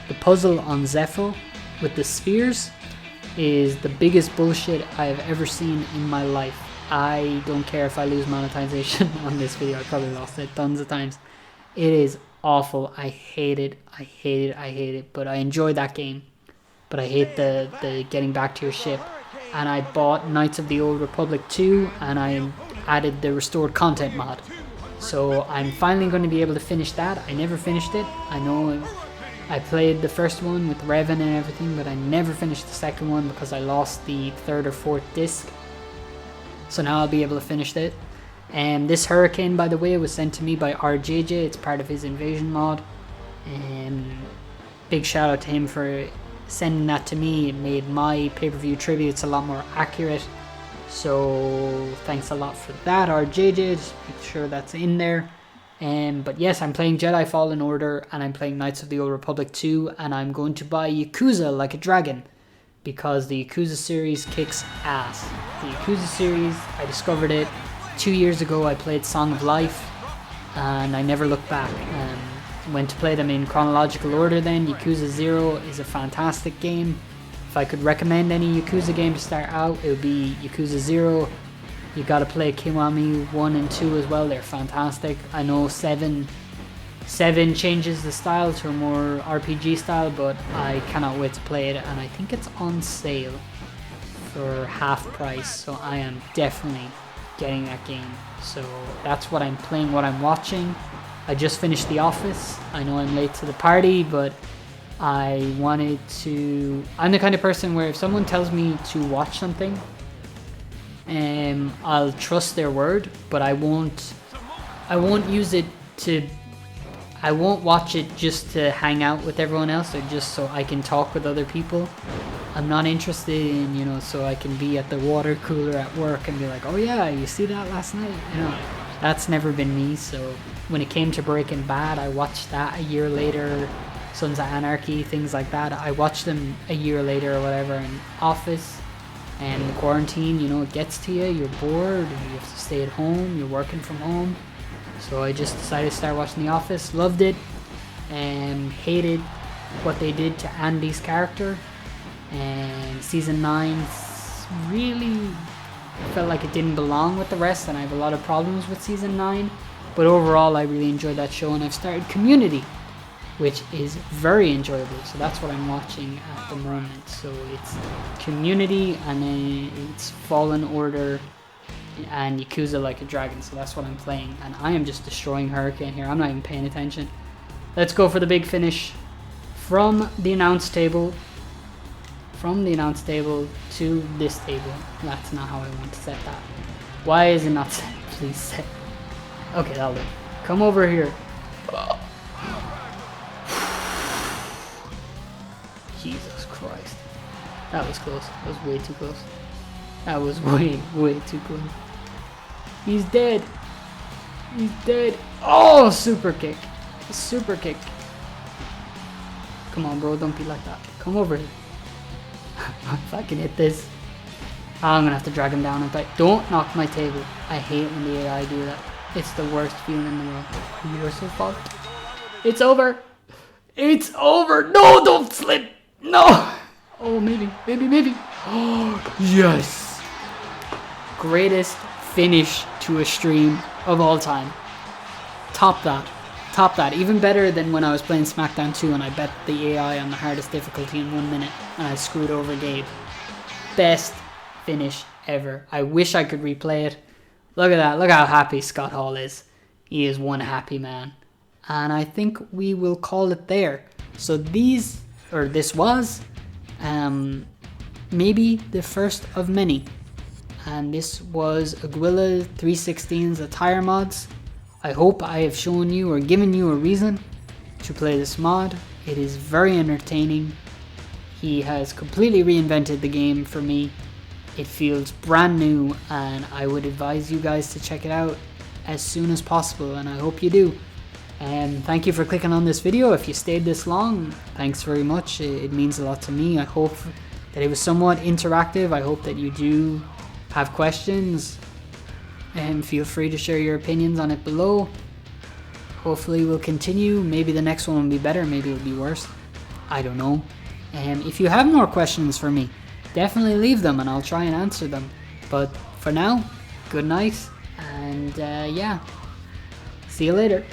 the puzzle on Zepho with the spheres is the biggest bullshit I've ever seen in my life. I don't care if I lose monetization on this video. I probably lost it tons of times. It is awful. I hate it. I hate it. I hate it. But I enjoy that game. But I hate the getting back to your ship. And I bought Knights of the Old Republic 2, and I added the restored content mod. So I'm finally going to be able to finish that. I never finished it. I know I played the first one with Revan and everything, but I never finished the second one because I lost the third or fourth disc. So now I'll be able to finish it. And this Hurricane, by the way, was sent to me by RJJ. It's part of his Invasion mod. Big shout out to him for sending that to me. It made my pay-per-view tributes a lot more accurate. So thanks a lot for that, RJJ. Just make sure that's in there. But yes, I'm playing Jedi Fallen Order, and I'm playing Knights of the Old Republic 2, and I'm going to buy Yakuza Like a Dragon, because the Yakuza series kicks ass. The Yakuza series, I discovered it 2 years ago. I played Song of Life, and I never looked back. Went to play them in chronological order then. Yakuza 0 is a fantastic game. If I could recommend any Yakuza game to start out, it would be Yakuza 0. You gotta play Kiwami 1 and 2 as well, they're fantastic. I know 7 changes the style to a more RPG style, but I cannot wait to play it, and I think it's on sale for half price, so I am definitely getting that game. So that's what I'm playing, what I'm watching. I just finished The Office. I know I'm late to the party, but I wanted to... I'm the kind of person where if someone tells me to watch something, I'll trust their word, but I won't use it to... I won't watch it just to hang out with everyone else or just so I can talk with other people. I'm not interested in, so I can be at the water cooler at work and be like, oh yeah, you see that last night? That's never been me. So when it came to Breaking Bad, I watched that a year later. Sons of Anarchy, things like that. I watched them a year later or whatever. In Office and the quarantine, it gets to you. You're bored. You have to stay at home. You're working from home. So I just decided to start watching The Office. Loved it. And hated what they did to Andy's character. And season 9 really felt like it didn't belong with the rest, and I have a lot of problems with season 9. But overall, I really enjoyed that show, and I've started Community, which is very enjoyable. So that's what I'm watching at the moment. So it's Community, and then it's Fallen Order, and Yakuza Like a Dragon. So that's what I'm playing, and I am just destroying Hurricane here. I'm not even paying attention. Let's go for the big finish. From the announce table to this table. That's not how I want to set that. Why is it not set? Please set. Okay, that'll do. Come over here. Jesus Christ. That was close. That was way too close. That was way too close. He's dead. He's dead. Oh, super kick. Super kick. Come on, bro. Don't be like that. Come over here. If I can hit this. I'm gonna have to drag him down. Don't knock my table. I hate when the AI do that. It's the worst feeling in the world. You are so fucked. It's over. It's over. No, don't slip. No. Oh, maybe. Oh, yes. Greatest finish to a stream of all time. Top that. Even better than when I was playing SmackDown 2 and I bet the AI on the hardest difficulty in 1 minute and I screwed over Gabe. Best finish ever. I wish I could replay it. Look at that. Look how happy Scott Hall is. He is one happy man. And I think we will call it there. So this was maybe the first of many. and this was Aguila316's Attire mods. I hope I have shown you or given you a reason to play this mod. It is very entertaining. He has completely reinvented the game for me. It feels brand new, and I would advise you guys to check it out as soon as possible, and I hope you do. And thank you for clicking on this video. If you stayed this long, thanks very much. It means a lot to me. I hope that it was somewhat interactive. I hope that you do have questions, and feel free to share your opinions on it below. Hopefully we'll continue. Maybe the next one will be better, maybe it'll be worse. I don't know. And if you have more questions for me, definitely leave them and I'll try and answer them. But for now, good night, and yeah, see you later.